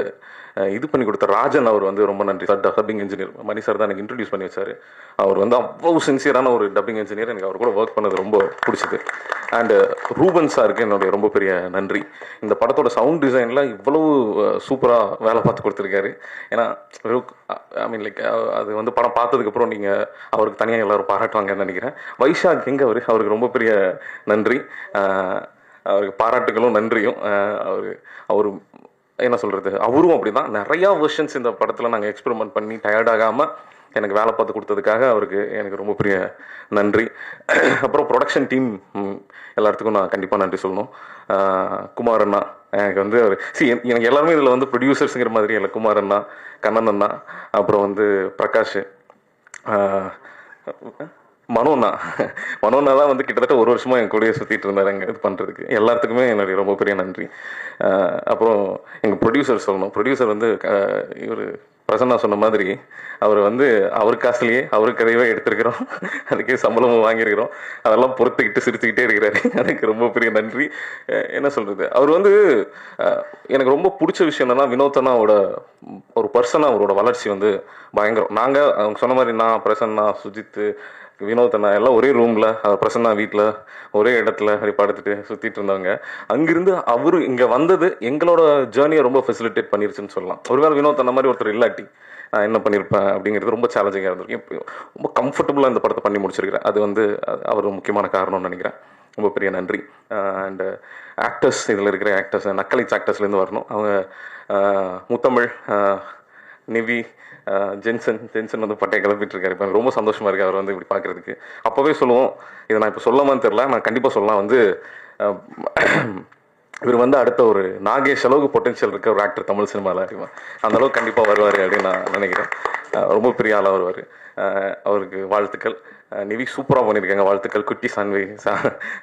இது பண்ணி கொடுத்த ராஜன், அவர் வந்து ரொம்ப நன்றி. டப்பிங் இன்ஜினியர் மணி சார் தான் எனக்கு இன்ட்ரடியூஸ் பண்ணி வச்சார். அவர் வந்து அவ்வளோ சின்சியரான ஒரு டப்பிங் இன்ஜினியர். எனக்கு அவர் கூட ஒர்க் பண்ணது ரொம்ப பிடிச்சது. அண்டு ரூபன் சாருக்கு என்னுடைய ரொம்ப பெரிய நன்றி. இந்த படத்தோட சவுண்ட் டிசைனில் இவ்வளவு சூப்பராக வேலை பார்த்து கொடுத்துருக்காரு. ஏன்னா ஐ மீன் லைக் அது வந்து படம் பார்த்ததுக்கப்புறம் நீங்கள் அவருக்கு தனியாக எல்லோரும் பாராட்டுவாங்கன்னு நினைக்கிறேன். வைஷாக் எங்கே அவருக்கு ரொம்ப பெரிய நன்றி. அவருக்கு பாராட்டுகளும் நன்றியும். அவர் என்ன சொல்கிறது, அவரும் அப்படி தான் நிறையா வெர்ஷன்ஸ் இந்த படத்தில் நாங்கள் எக்ஸ்பெரிமெண்ட் பண்ணி டயர்டாகாமல் எனக்கு வேலை பார்த்து கொடுத்ததுக்காக அவருக்கு எனக்கு ரொம்ப பெரிய நன்றி. அப்புறம் ப்ரொடக்ஷன் டீம் எல்லாத்துக்கும் நான் கண்டிப்பாக நன்றி சொல்லணும். குமார் அண்ணா எனக்கு வந்து எனக்கு எல்லாருமே இதில் வந்து ப்ரொடியூசர்ஸுங்கிற மாதிரி இல்லை. குமார் அண்ணா, கண்ணன் அண்ணா, அப்புறம் வந்து பிரகாஷ், மனோண்ணா தான் வந்து கிட்டத்தட்ட 1 வருஷமாக என் கூடயே சுற்றிட்டு இருந்தார் அங்கே இது பண்ணுறதுக்கு. எல்லாத்துக்குமே என்னுடைய ரொம்ப பெரிய நன்றி. அப்புறம் எங்கள் ப்ரொடியூசர் சொல்லணும். ப்ரொடியூசர் வந்து இவர் பிரசன்னா சொன்ன மாதிரி அவர் வந்து அவர் காசுலேயே அவருக்கு கதையவே எடுத்திருக்கிறோம். அதுக்கே சம்பளமும் வாங்கியிருக்கிறோம். அதெல்லாம் பொறுத்துக்கிட்டு சிரிச்சுக்கிட்டே இருக்கிறாரு. அதுக்கு ரொம்ப பெரிய நன்றி. என்ன சொல்கிறது, அவர் வந்து எனக்கு ரொம்ப பிடிச்ச விஷயம் என்னென்னா வினோத்தனாவோட ஒரு பர்சனாக அவரோட வளர்ச்சி வந்து பயங்கரம். நாங்கள் அவங்க சொன்ன மாதிரி நான் பிரசன்னா, சுஜித், வினோத் அண்ணா எல்லாம் ஒரே ரூமில், பிரசன்னா வீட்டில் ஒரே இடத்துல அப்படி படுத்துட்டு சுற்றிட்டு இருந்தவங்க. அங்கிருந்து அவர் இங்கே வந்தது எங்களோட ஜேர்னியை ரொம்ப ஃபெசிலிட்டேட் பண்ணிருச்சுன்னு சொல்லலாம். ஒருவேளை வினோத் அண்ணா மாதிரி ஒருத்தர் இல்லாட்டி நான் என்ன பண்ணியிருப்பேன் அப்படிங்கிறது ரொம்ப சேலஞ்சிங்காக இருந்திருக்கும். இப்போ ரொம்ப கம்ஃபர்டபுளாக இந்த படத்தை பண்ணி முடிச்சிருக்கிறேன். அது வந்து அவர் முக்கியமான காரணம்னு நினைக்கிறேன். ரொம்ப பெரிய நன்றி. அண்டு ஆக்டர்ஸ், இதில் இருக்கிற ஆக்டர்ஸ் நக்கலைச் ஆக்டர்ஸ்லேருந்து வரணும். அவங்க முத்தமிழ், நிவி, ஜென்சன் வந்து பட்டையை கிளப்பிட்டு இருக்காரு. இப்போ ரொம்ப சந்தோஷமாக இருக்குது அவர் வந்து இப்படி பார்க்குறதுக்கு. அப்போவே சொல்லுவோம், இதை நான் இப்போ சொல்லாமான்னு தெரில, நான் கண்டிப்பாக சொல்லலாம். வந்து இவர் வந்து அடுத்த ஒரு நாகேஷ் அளவுக்கு பொட்டன்ஷியல் இருக்க ஒரு ஆக்டர் தமிழ் சினிமாவில் அறிவா, அந்த அளவுக்கு கண்டிப்பாக வருவார் அப்படின்னு நான் நினைக்கிறேன். ரொம்ப பெரிய ஆளாக வருவார். அவருக்கு வாழ்த்துக்கள். நிவி சூப்பராக பண்ணியிருக்காங்க, வாழ்த்துக்கள். குட்டி சான்வி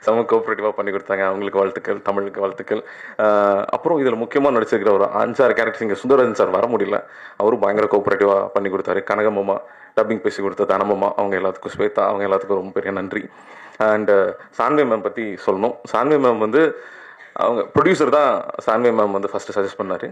செம கோஆப்ரேட்டிவாக பண்ணி கொடுத்தாங்க, அவங்களுக்கு வாழ்த்துக்கள். தமிழுக்கு வாழ்த்துக்கள். அப்புறம் இதில் முக்கியமாக நடிச்சிருக்கிற ஒரு 5-6 கேரக்டர்ஸ் இங்கே சுந்தரன் சார் வர முடியல, அவரும் பயங்கர கோஆப்ரேட்டிவாக பண்ணி கொடுத்தாரு. கனகம்மா டப்பிங் பேசி கொடுத்த தனமம்மா, அவங்க எல்லாத்துக்கும், ஸ்வேதா, அவங்க எல்லாத்துக்கும் ரொம்ப பெரிய நன்றி. அண்டு சான்வி மேம் பற்றி சொல்லணும். சான்வி மேம் வந்து அவங்க ப்ரொடியூசர் தான் சான்வி மேம் வந்து ஃபஸ்ட்டு சஜஸ்ட் பண்ணார்.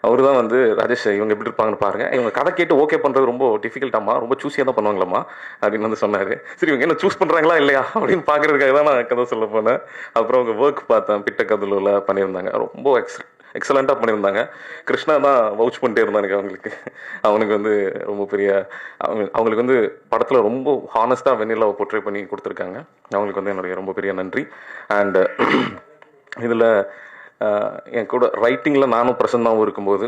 அவர் தான் வந்து ராஜேஷ் இவங்க எப்படி இருப்பாங்கன்னு பாருங்கள், இவங்க கதை கேட்டு ஓகே பண்ணுறது ரொம்ப டிஃபிகல்ட்டாம்மா, ரொம்ப சூஸியாக தான் பண்ணுவாங்களாம்மா அப்படின்னு வந்து சொன்னார். சரி இவங்க என்ன சூஸ் பண்ணுறாங்களா இல்லையா அப்படின்னு பார்க்குறதுக்காக தான் நான் கதை சொல்ல போனேன். அப்புறம் அவங்க ஒர்க் பார்த்தேன், பிட்டக்கதலூரில் பண்ணியிருந்தாங்க, ரொம்ப எக்ஸலண்ட்டாக பண்ணியிருந்தாங்க. கிருஷ்ணா தான் வவுச் பண்ணிட்டே இருந்தானுங்க அவனுக்கு வந்து ரொம்ப பெரிய அவங்களுக்கு வந்து படத்தில் ரொம்ப ஹானஸ்ட்டாக வெண்ணிலாவை போர்ட்ரே பண்ணி கொடுத்துருக்காங்க. அவங்களுக்கு வந்து என்னுடைய ரொம்ப பெரிய நன்றி. அண்டு இதில் என் கூட ரைட்டிங்கில் நானும் பிரசன்னாவும் இருக்கும்போது,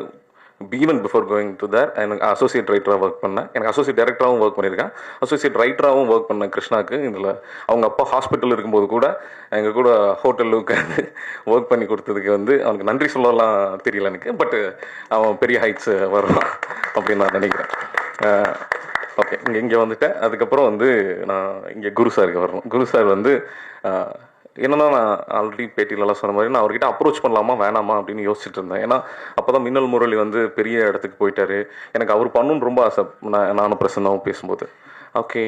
even before going to their, எனக்கு அசோசியேட் ரைட்டராக ஒர்க் பண்ணேன். எனக்கு அசோசியேட் டைரக்டராகவும் ஒர்க் பண்ணியிருக்கேன், அசோசியேட் ரைட்டராகவும் ஒர்க் பண்ணேன் கிருஷ்ணாவுக்கு. இதில் அவங்க அப்பா ஹாஸ்பிட்டல் இருக்கும்போது கூட எங்கள் கூட ஹோட்டலில் உட்காந்து ஒர்க் பண்ணி கொடுத்ததுக்கு வந்து அவனுக்கு நன்றி சொல்லலாம் தெரியல எனக்கு. பட் அவன் பெரிய ஹைட்ஸ் வரலாம் அப்படின்னு நான் நினைக்கிறேன். ஓகே, இங்கே வந்துட்டேன். அதுக்கப்புறம் வந்து நான் இங்கே குரு சாருக்கு வரணும். குரு சார் வந்து என்னன்னா, நான் ஆல்ரெடி பேட்டிலெல்லாம் சொன்ன மாதிரி நான் அவர்கிட்ட அப்ரோச் பண்ணலாமா வேணாமா அப்படின்னு யோசிச்சுட்டு இருந்தேன். ஏன்னா அப்போ தான் மின்னல் முரளி வந்து பெரிய இடத்துக்கு போயிட்டாரு. எனக்கு அவர் பண்ணணுன்னு ரொம்ப ஆசை. நானும் பிரசன்னாவும் பேசும்போது ஓகே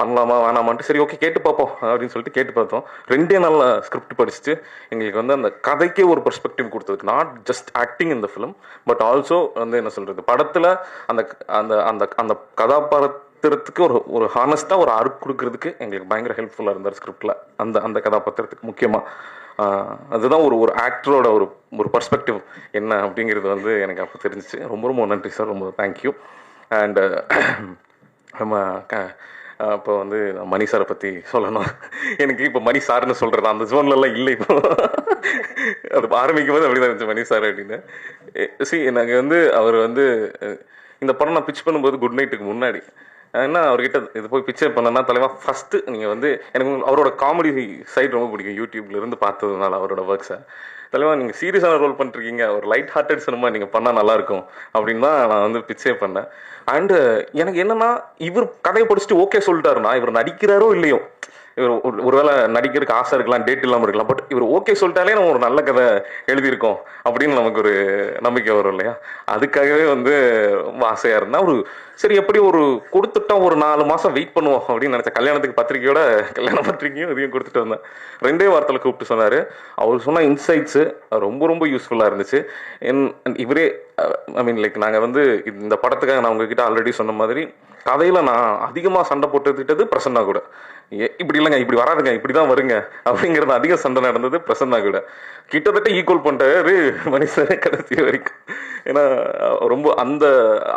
பண்ணலாமா வேணாமான்ட்டு, சரி ஓகே கேட்டு பார்ப்போம் அப்படின்னு சொல்லிட்டு கேட்டு பார்த்தோம். 2 நாளில் ஸ்கிரிப்ட் படிச்சுட்டு எங்களுக்கு வந்து அந்த கதைக்கே ஒரு பெர்ஸ்பெக்டிவ் கொடுத்ததுக்கு, not just acting in the film but also வந்து என்ன சொல்கிறது, படத்தில் அந்த அந்த அந்த அந்த கதாபாத்திரத்துக்கு ஒரு ஹானஸ்ட்டாக ஒரு ஆர்க் கொடுக்கறதுக்கு எங்களுக்கு பயங்கர ஹெல்ப்ஃபுல்லாக இருந்தார் ஸ்கிரிப்டில். அந்த கதாபாத்திரத்துக்கு முக்கியமாக அதுதான் ஒரு ஆக்டரோட ஒரு பர்ஸ்பெக்டிவ் என்ன அப்படிங்கிறது வந்து எனக்கு அப்போ தெரிஞ்சிச்சு. ரொம்ப ரொம்ப நன்றி சார், ரொம்ப தேங்க்யூ. அண்டு நம்ம இப்போ வந்து மணி சாரை பற்றி சொல்லணும். எனக்கு இப்போ மணி சார்னு சொல்கிறது அந்த ஜோன்லலாம் இல்லை. இப்போ அது ஆரம்பிக்கும் போது அப்படி தான் இருந்துச்சு மணி சார் அப்படின்னு. நாங்கள் வந்து அவர் வந்து இந்த படம் நான் பிச் பண்ணும்போது குட் நைட்டுக்கு முன்னாடி என்ன அவர்கிட்ட இது போய் பிக்சர் பண்ணனா, தலைவா ஃபஸ்ட்டு நீங்கள் வந்து எனக்கு அவரோட காமெடி சைட் ரொம்ப பிடிக்கும், யூடியூப்லேருந்து பார்த்ததுனால அவரோட ஒர்க்ஸை. தலைவா நீங்கள் சீரியஸான ரோல் பண்ணிருக்கீங்க, ஒரு லைட் ஹார்ட்டட் சினிமா நீங்கள் பண்ணால் நல்லாயிருக்கும் அப்படின்னு தான் நான் வந்து பிக்சே பண்ணேன். அண்டு எனக்கு என்னென்னா, இவர் கதையை படிச்சுட்டு ஓகே சொல்லிட்டாருன்னா, இவர் நடிக்கிறாரோ இல்லையோ, இவர் ஒருவேளை நடிக்கிறதுக்கு ஆசை இருக்கலாம், டேட் இல்லாமல் இருக்கலாம், பட் இவர் ஓகே சொல்லிட்டாலே நம்ம ஒரு நல்ல கதை எழுதியிருக்கோம் அப்படின்னு நமக்கு ஒரு நம்பிக்கை வரும் இல்லையா. அதுக்காகவே வந்து ரொம்ப ஆசையாக இருந்தால் ஒரு சரி எப்படி ஒரு கொடுத்துட்டோம், ஒரு 4 மாதம் வெயிட் பண்ணுவோம் அப்படின்னு நினச்சேன். கல்யாணத்துக்கு பத்திரிக்கையோட கல்யாண பத்திரிக்கையும் இதையும் கொடுத்துட்டு வந்தேன். 2 வாரத்தில் கூப்பிட்டு சொன்னார். அவர் சொன்ன இன்சைட்ஸு ரொம்ப ரொம்ப யூஸ்ஃபுல்லாக இருந்துச்சு. இவரே லைக் நாங்கள் வந்து இந்த படத்துக்காக நான் உங்ககிட்ட ஆல்ரெடி சொன்ன மாதிரி கதையில் நான் அதிகமாக சண்டை போட்டுக்கிட்டது பிரசன்னா கூட. இப்படி இல்லைங்க, இப்படி வராதுங்க, இப்படி தான் வருங்க அப்படிங்கிறது அதிக சண்டை நடந்தது பிரசன்னா கூட. கிட்டத்தட்ட ஈக்குவல் பண்ணிட்டாரு மனுஷன் கடைசி வரைக்கும். ஏன்னா ரொம்ப அந்த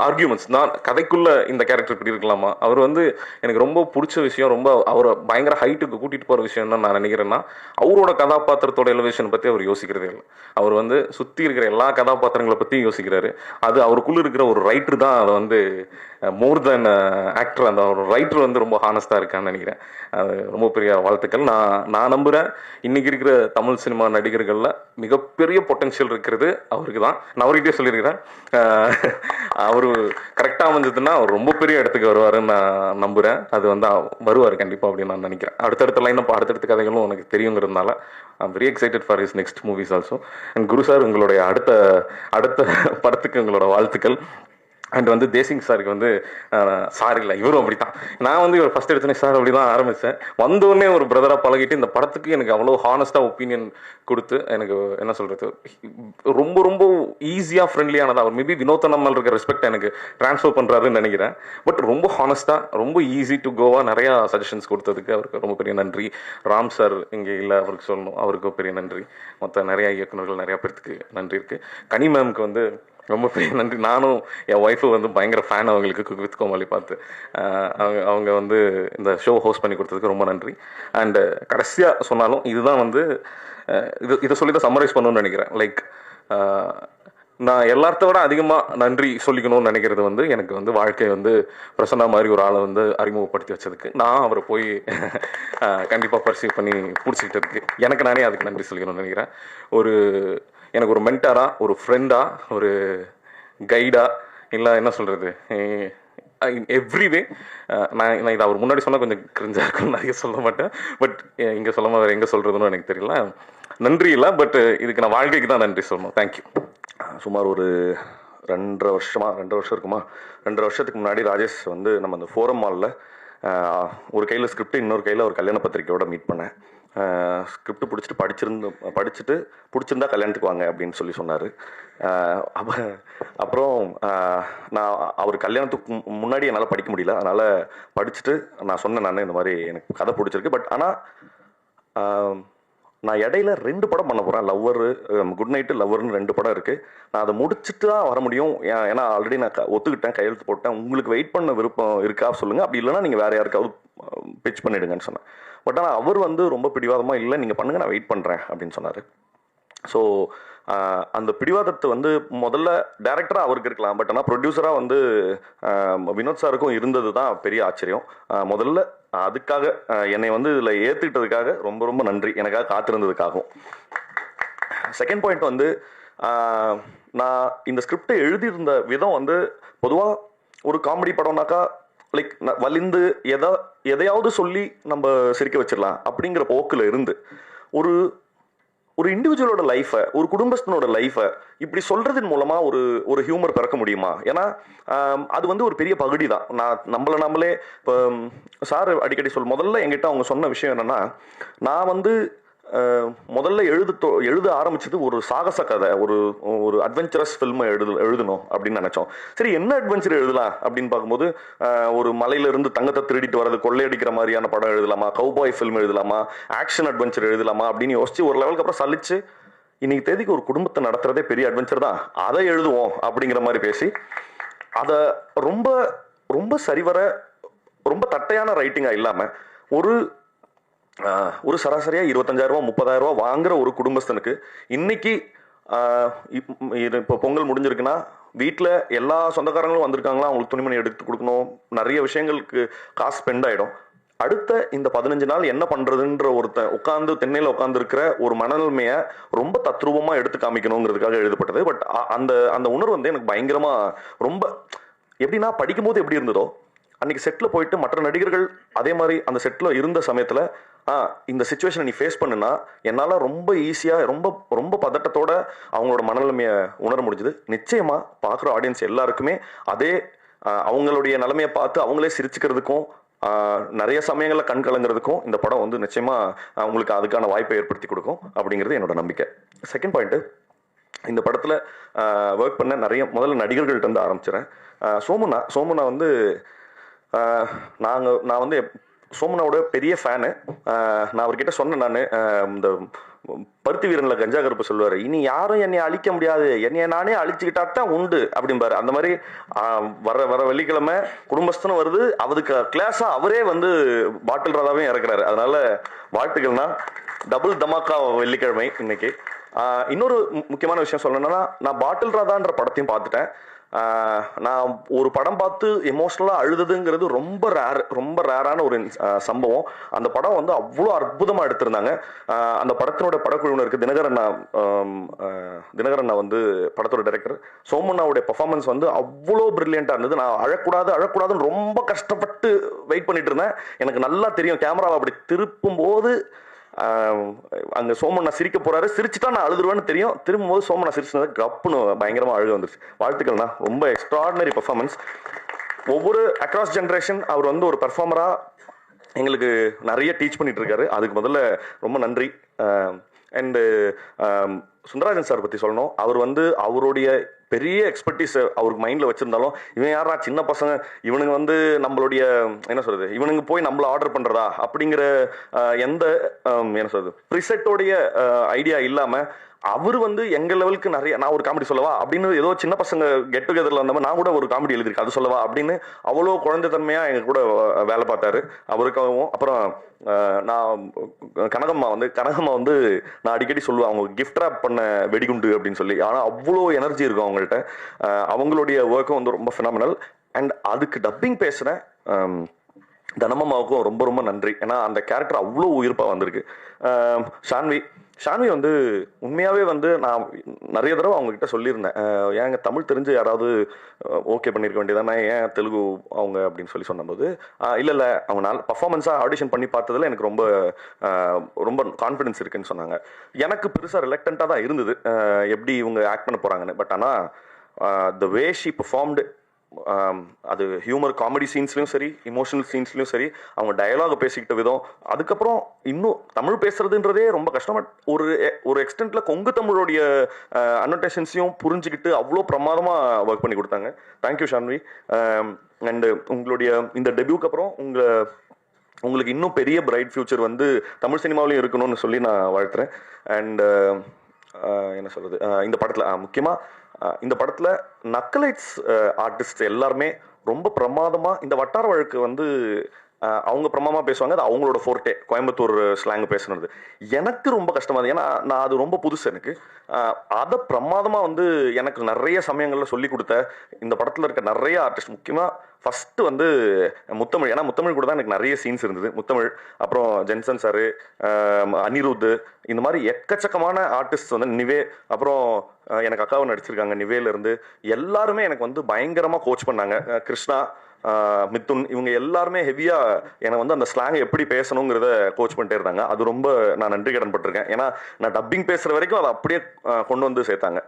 ஆர்கியூமெண்ட்ஸ், நான் கதைக்குள்ள இந்த கேரக்டர் இப்படி இருக்கலாமா, அவர் வந்து எனக்கு ரொம்ப பிடிச்ச விஷயம், ரொம்ப அவரை பயங்கர ஹைட்டுக்கு கூட்டிகிட்டு போகிற விஷயம் என்ன நான் நினைக்கிறேன்னா, அவரோட கதாபாத்திரத்தோட எலிவேஷனை பற்றி அவர் யோசிக்கிறதே இல்லை. அவர் வந்து சுற்றி இருக்கிற எல்லா கதாபாத்திரங்களை பற்றியும் யோசிக்கிறாரு. அது அவருக்குள்ளே இருக்கிற ஒரு ரைட்டர் தான் அதை வந்து மோர் தென் ஆக்டர், அந்த ஒரு ரைட்டர் வந்து ரொம்ப ஹானஸ்டாக இருக்கான்னு நினைக்கிறேன். அது ரொம்ப பெரிய வாழ்த்துக்கள். நான் நம்புகிறேன் இன்றைக்கி இருக்கிற தமிழ் சினிமா நடிகர்களில் மிகப்பெரிய பொட்டன்ஷியல் இருக்கிறது அவருக்கு தான். நான் அவர்கிட்டே சொல்லியிருக்கிறேன், அவர் கரெக்டாக அமைஞ்சதுன்னா அவர் ரொம்ப பெரிய இடத்துக்கு வருவாருன்னு நான் நம்புகிறேன். அது வந்து வருவார் கண்டிப்பாக அப்படின்னு நான் நினைக்கிறேன். அடுத்தடுத்த லைனும் அடுத்தடுத்த கதைகளும் எனக்கு தெரியுங்கிறதுனால I'm very excited for his next movies also. And Guru sir, உங்களுடைய அடுத்த படத்துக்கு உங்களோட வாழ்த்துக்கள். அண்ட் வந்து தேசிங் சாருக்கு வந்து சார் இல்லை இவரும் அப்படி தான். நான் வந்து இவர் ஃபஸ்ட் எடுத்தோன்னே சார் அப்படி தான் ஆரம்பித்தேன். வந்தோடனே ஒரு பிரதராக பழகிட்டு இந்த படத்துக்கு எனக்கு அவ்வளோ ஹானஸ்ட்டாக ஒப்பீனியன் கொடுத்து எனக்கு என்ன சொல்கிறது ரொம்ப ரொம்ப ஈஸியாக ஃப்ரெண்ட்லியானதாக அவர் மேபி வினோத் நம்மள் இருக்க ரெஸ்பெக்ட் எனக்கு ட்ரான்ஸ்ஃபர் பண்ணுறாருன்னு நினைக்கிறேன். பட் ரொம்ப ஹானஸ்ட்டாக ரொம்ப ஈஸி டு கோவாக நிறையா சஜஷன்ஸ் கொடுத்ததுக்கு அவருக்கு ரொம்ப பெரிய நன்றி. ராம் சார் இங்கே இல்லை, அவருக்கு சொல்லணும், அவருக்கு பெரிய நன்றி. மற்ற நிறையா இயக்குநர்கள் நிறையா பேர்த்துக்கு நன்றி இருக்குது. கனி மேம்க்கு வந்து ரொம்ப பெரிய நன்றி. நானும் என் ஒய்ஃபு வந்து பயங்கர ஃபேன் அவங்களுக்கு குக் வித் கோமாளி பார்த்து. அவங்க வந்து இந்த ஷோ ஹோஸ்ட் பண்ணி கொடுத்ததுக்கு ரொம்ப நன்றி. அண்டு கடைசியாக சொன்னாலும் இதுதான் வந்து இதை சொல்லி தான் சம்மரைஸ் பண்ணணும்னு நினைக்கிறேன். லைக் நான் எல்லாத்த விட அதிகமாக நன்றி சொல்லிக்கணும்னு நினைக்கிறது வந்து எனக்கு வந்து வாழ்க்கை வந்து பிரசன்னா மாதிரி ஒரு ஆளை வந்து அறிமுகப்படுத்தி வச்சதுக்கு நான் அவரை போய் கண்டிப்பாக பர்சீவ் பண்ணி பிடிச்சிக்கிட்டதுக்கு எனக்கு நானே அதுக்கு நன்றி சொல்லிக்கணும்னு நினைக்கிறேன். எனக்கு ஒரு மென்டாராக, ஒரு ஃப்ரெண்டாக, ஒரு கைடாக, இல்லை என்ன சொல்கிறது, எவ்ரிவே நான் இதை அவர் முன்னாடி சொன்னால் கொஞ்சம் கிரிஞ்சாக இருக்குன்னு நிறைய சொல்ல மாட்டேன். பட் இங்கே சொல்லாமல் வேறு எங்கே சொல்கிறதுன்னு எனக்கு தெரியல. நன்றி இல்லை, பட் இதுக்கு நான் வாழ்க்கைக்கு தான் நன்றி சொல்லணும். தேங்க்யூ. சுமார் ஒரு 2 வருஷம் இருக்குமா, 2 வருஷத்துக்கு முன்னாடி ராஜேஷ் வந்து நம்ம அந்த ஃபோரம் மாலில் ஒரு கையில் ஸ்கிரிப்ட், இன்னொரு கையில் ஒரு கல்யாண பத்திரிக்கையோட மீட் பண்ணேன். ஸ்கிரிப்ட் படிச்சுட்டு பிடிச்சிருந்தா கல்யாணத்துக்கு வாங்க அப்படின்னு சொன்னார். அப்புறம் நான் அவர் கல்யாணத்துக்கு முன்னாடி என்னால் படிக்க முடியல, அதனால் படிச்சுட்டு நான் சொன்னேன், நான் இந்த மாதிரி எனக்கு கதை பிடிச்சிருக்கு. பட் ஆனால் நான் இடையில 2 படம் பண்ண போகிறேன். லவ்வரு, குட் நைட்டு, லவ்வர்னு 2 படம் இருக்குது. நான் அதை முடிச்சுட்டு தான் வர முடியும். ஏன்னா ஆல்ரெடி நான் ஒத்துக்கிட்டேன், கையெழுத்து போட்டேன். உங்களுக்கு வெயிட் பண்ண விருப்பம் இருக்கா சொல்லுங்கள், அப்படி இல்லைன்னா நீங்கள் வேறு யாருக்காவது பிச் பண்ணிவிடுங்கன்னு சொன்னேன். பட் ஆனால் அவர் வந்து ரொம்ப பிடிவாதமாக இல்லை, நீங்கள் பண்ணுங்கள், நான் வெயிட் பண்ணுறேன் அப்படின்னு சொன்னார். ஸோ அந்த பிடிவாதத்தை வந்து முதல்ல டைரக்டராக அவருக்கு இருக்கலாம், பட் ஆனால் ப்ரொடியூசராக வந்து வினோத் சாருக்கும் இருந்தது தான் பெரிய ஆச்சரியம். முதல்ல அதுக்காக என்னை வந்து இதில் ஏற்றுக்கிட்டதுக்காக ரொம்ப ரொம்ப நன்றி, எனக்காக காத்திருந்ததுக்காகவும். செகண்ட் பாயிண்ட் வந்து நான் இந்த ஸ்கிரிப்டை எழுதியிருந்த விதம் வந்து பொதுவாக ஒரு காமெடி படம்னாக்கா லைக் வலிந்து எதையாவது சொல்லி நம்ம சிரிக்க வச்சிடலாம் அப்படிங்கிற போக்கில் இருந்து ஒரு இண்டிவிஜுவலோட லைஃபை, ஒரு குடும்பஸ்தனோட லைஃபை இப்படி சொல்றதன் மூலமா ஒரு ஹியூமர் பிறக்க முடியுமா? ஏன்னா அது வந்து ஒரு பெரிய பகுதி தான். நம்மளே இப்போ சார் அடிக்கடி முதல்ல என்கிட்ட அவங்க சொன்ன விஷயம் என்னன்னா, நான் வந்து முதல்ல எழுத ஆரம்பிச்சது ஒரு சாகச கதை, ஒரு அட்வென்ச்சரஸ் ஃபில்மை எழுதணும் அப்படின்னு நினைச்சோம். சரி, என்ன அட்வென்ச்சர் எழுதலாம் அப்படின்னு பார்க்கும்போது ஒரு மலையிலிருந்து தங்கத்தை திருடிட்டு வர்றது, கொள்ளையடிக்கிற மாதிரியான படம் எழுதலாமா, கவுபாய் ஃபில்ம் எழுதலாமா, ஆக்ஷன் அட்வென்ச்சர் எழுதலாமா அப்படின்னு யோசிச்சு ஒரு லெவலுக்கு அப்புறம் சலிச்சு இன்னைக்கு தேதிக்கு ஒரு குடும்பத்தை நடத்துறதே பெரிய அட்வென்ச்சர் தான், அதை எழுதுவோம் அப்படிங்கிற மாதிரி பேசி அதை ரொம்ப ரொம்ப சரிவர ரொம்ப தட்டையான ரைட்டிங்காக இல்லாமல் ஒரு சராசரியாக 25,000 30,000 வாங்குற ஒரு குடும்பஸ்தனுக்கு இன்னைக்கு இப்போ பொங்கல் முடிஞ்சிருக்குன்னா வீட்டில் எல்லா சொந்தக்காரங்களும் வந்திருக்காங்களா, அவங்களுக்கு துணிமணி எடுத்து கொடுக்கணும், நிறைய விஷயங்களுக்கு காசு ஸ்பெண்ட் ஆகிடும். அடுத்த இந்த 15 நாள் என்ன பண்ணுறதுன்ற உட்காந்து தென்னையில் உட்காந்துருக்கிற ஒரு மனநிலைமையை ரொம்ப தத்ரூபமாக எடுத்து காமிக்கணுங்கிறதுக்காக எழுதப்பட்டது. பட் அந்த உணர்வு வந்து எனக்கு பயங்கரமாக ரொம்ப எப்படின்னா, படிக்கும்போது எப்படி இருந்ததோ அன்னைக்கு செட்டில் போயிட்டு மற்ற நடிகர்கள் அதே மாதிரி அந்த செட்டில் இருந்த சமயத்தில் இந்த சிச்சுவேஷனை நீ ஃபேஸ் பண்ணுனா என்னால் ரொம்ப ஈஸியாக ரொம்ப ரொம்ப பதட்டத்தோட அவங்களோட மனநிலைமையை உணர முடிஞ்சுது. நிச்சயமாக பார்க்குற ஆடியன்ஸ் எல்லாருக்குமே அதே அவங்களுடைய நிலைமையை பார்த்து அவங்களே சிரிச்சுக்கிறதுக்கும் நிறைய சமயங்களில் கண் கலங்கிறதுக்கும் இந்த படம் வந்து நிச்சயமாக அவங்களுக்கு அதுக்கான வாய்ப்பை ஏற்படுத்தி கொடுக்கும் அப்படிங்கிறது என்னோட நம்பிக்கை. செகண்ட் பாயிண்ட்டு, இந்த படத்தில் ஒர்க் பண்ண முதல்ல நடிகர்கள்ட்ட இருந்து ஆரம்பிச்சிடறேன். சோமுனா வந்து நான் வந்து சோமுனாவோட பெரிய ஃபேனு. நான் அவர்கிட்ட சொன்னேன், நான் இந்த பருத்தி வீரனில் கஞ்சா கருப்பு சொல்லுவார், இனி யாரும் என்னை அழிக்க முடியாது, என்னைய நானே அழிச்சுக்கிட்டா தான் உண்டு அப்படிம்பாரு. அந்த மாதிரி வர வெள்ளிக்கிழமை குடும்பஸ்தனும் வருது, அவருக்கு கிளாஸாக அவரே வந்து பாட்டில் ராதாவே இறக்குறாரு. அதனால வாழ்த்துக்கள்னா டபுள் தமாக்கா வெள்ளிக்கிழமை இன்னைக்கு. இன்னொரு முக்கியமான விஷயம் சொல்லணும்னா, நான் பாட்டில் ராதான்ற படத்தையும் பார்த்துட்டேன். நான் ஒரு படம் பார்த்து எமோஷ்னலாக அழுதுங்கிறது ரொம்ப ரேரான ஒரு சம்பவம். அந்த படம் வந்து அவ்வளோ அற்புதமாக எடுத்திருந்தாங்க. அந்த படத்தினோட படக்குழுவினருக்கு தினகரண்ணா வந்து படத்தோட டைரக்டர், சோமண்ணாவுடைய பெர்ஃபார்மன்ஸ் வந்து அவ்வளோ பிரில்லியண்டாக இருந்தது. நான் அழக்கூடாதுன்னு ரொம்ப கஷ்டப்பட்டு வெயிட் பண்ணிட்டு இருந்தேன். எனக்கு நல்லா தெரியும் கேமராவை அப்படி திருப்பும் போது அங்கே சோமண்ணா சிரிக்க போகிறாரு, சிரிச்சுட்டா நான் அழுதுருவேன்னு தெரியும். திரும்பும்போது சோமண்ணா சிரிச்சுனது கப்புன்னு பயங்கரமாக அழுக வந்துருச்சு. வாழ்த்துக்கள்ண்ணா, ரொம்ப எக்ஸ்ட்ராடினரி பர்ஃபார்மன்ஸ். ஒவ்வொரு அக்ராஸ் ஜென்ரேஷன் அவர் வந்து ஒரு பெர்ஃபார்மராக எங்களுக்கு நிறைய டீச் பண்ணிட்டு இருக்காரு. அதுக்கு முதல்ல ரொம்ப நன்றி. அண்டு சுந்தரராஜன் சார் பற்றி சொல்லணும். அவர் வந்து அவருடைய பெரிய எக்ஸ்பர்டீஸ் அவருக்கு மைண்டில் வச்சுருந்தாலும், இவன் யாரா சின்ன பசங்க, இவனுங்க வந்து நம்மளுடைய என்ன சொல்கிறது, இவனுங்க போய் நம்மளை ஆர்டர் பண்ணுறதா அப்படிங்கிற எந்த என்ன சொல்கிறது ப்ரிசெட்டோடைய ஐடியா இல்லாமல் அவர் வந்து எங்கள் லெவலுக்கு நிறைய, நான் ஒரு காமெடி சொல்லவா அப்படின்னு ஏதோ சின்ன பசங்க கெட் டுகெதரில் வந்தவங்க, நான் கூட ஒரு காமெடி எழுதியிருக்கேன் அது சொல்லவா அப்படின்னு அவ்வளோ குழந்தைத்தன்மையாக எங்கள் கூட வேலை பார்த்தாரு. அவருக்காகவும் அப்புறம் நான் கனகம்மா வந்து நான் அடிக்கடி சொல்லுவேன், அவங்க கிஃப்ட் ரேப் பண்ண வெடிகுண்டு அப்படின்னு சொல்லி. ஆனால் அவ்வளோ எனர்ஜி இருக்கும் அவங்கள்ட்ட. அவங்களுடைய ஒர்க்கும் வந்து ரொம்ப ஃபினாமினல். அண்ட் அதுக்கு டப்பிங் பேசுகிறேன் தனமாவுக்கும் ரொம்ப ரொம்ப நன்றி. ஏன்னா அந்த கேரக்டர் அவ்வளோ உயிர்ப்பாக வந்திருக்கு. ஷான்வி வந்து உண்மையாகவே வந்து நான் நிறைய தடவை அவங்கக்கிட்ட சொல்லியிருந்தேன், ஏங்க தமிழ் தெரிஞ்சு யாராவது ஓகே பண்ணியிருக்க வேண்டியதானே, ஏன் தெலுங்கு அவங்க அப்படின்னு சொன்னபோது, இல்லை அவங்க நல்ல பர்ஃபார்மன்ஸாக ஆடிஷன் பண்ணி பார்த்ததில் எனக்கு ரொம்ப ரொம்ப கான்ஃபிடன்ஸ் இருக்குன்னு சொன்னாங்க. எனக்கு பெருசாக ரிலக்டண்ட்டாக தான் இருந்தது எப்படி இவங்க ஆக்ட் பண்ண போகிறாங்கன்னு. பட் ஆனால் த வே ஷி பெர்ஃபார்ம்டு, அது ஹியூமர் காமெடி சீன்ஸ்லையும் சரி, இமோஷனல் சீன்ஸ்லையும் சரி, அவங்க டயலாக பேசிக்கிட்ட விதம், அதுக்கப்புறம் இன்னும் தமிழ் பேசுறதுன்றதே ரொம்ப கஷ்டம். பட் ஒரு எக்ஸ்டென்ட்ல கொங்கு தமிழோடைய அனோட்டேஷன்ஸையும் புரிஞ்சுக்கிட்டு அவ்வளோ பிரமாதமாக ஒர்க் பண்ணி கொடுத்தாங்க. தேங்க்யூ ஷான்வி. அண்டு உங்களுடைய இந்த டெபியூக்கு அப்புறம் உங்களுக்கு இன்னும் பெரிய பிரைட் ஃபியூச்சர் வந்து தமிழ் சினிமாவிலையும் இருக்கணும்னு சொல்லி நான் வாழ்த்துறேன். அண்ட் என்ன சொல்றது, இந்த படத்தில் முக்கியமாக இந்த படத்தில் நக்கலைட்ஸ் ஆர்டிஸ்ட் எல்லாருமே ரொம்ப பிரமாதமாக, இந்த வட்டார வழக்கு வந்து அவங்க பிரமாதமாக பேசுவாங்க, அது அவங்களோட ஃபோர்ட்டே, கோயம்புத்தூர் ஸ்லாங் பேசுனது எனக்கு ரொம்ப கஷ்டமாக, ஏன்னா நான் அது ரொம்ப புதுசு எனக்கு. அதை பிரமாதமாக வந்து எனக்கு நிறைய சமயங்களில் சொல்லி கொடுத்த இந்த படத்தில் இருக்க நிறைய ஆர்டிஸ்ட், முக்கியமாக ஃபஸ்ட்டு வந்து முத்தமிழ். ஏன்னா முத்தமிழ் கூட தான் எனக்கு நிறைய சீன்ஸ் இருந்தது. முத்தமிழ், அப்புறம் ஜென்சன் சாரு, அனிருத், இந்த மாதிரி எக்கச்சக்கமான ஆர்டிஸ்ட் வந்து நிவே, அப்புறம் எனக்கு அக்காவும் நடிச்சிருக்காங்க நிவேலேருந்து, எல்லாருமே எனக்கு வந்து பயங்கரமாக கோச் பண்ணாங்க. கிருஷ்ணா, மித்துன், இவங்க எல்லாருமே ஹெவியாக என்னை வந்து அந்த ஸ்லாங்கை எப்படி பேசணுங்கிறத கோச் பண்ணிட்டே இருந்தாங்க. அது ரொம்ப நான் நன்றி கடன் பட்டிருக்கேன். ஏன்னா நான் டப்பிங் பேசுகிற வரைக்கும் அதை அப்படியே கொண்டு வந்து சேர்த்தாங்க.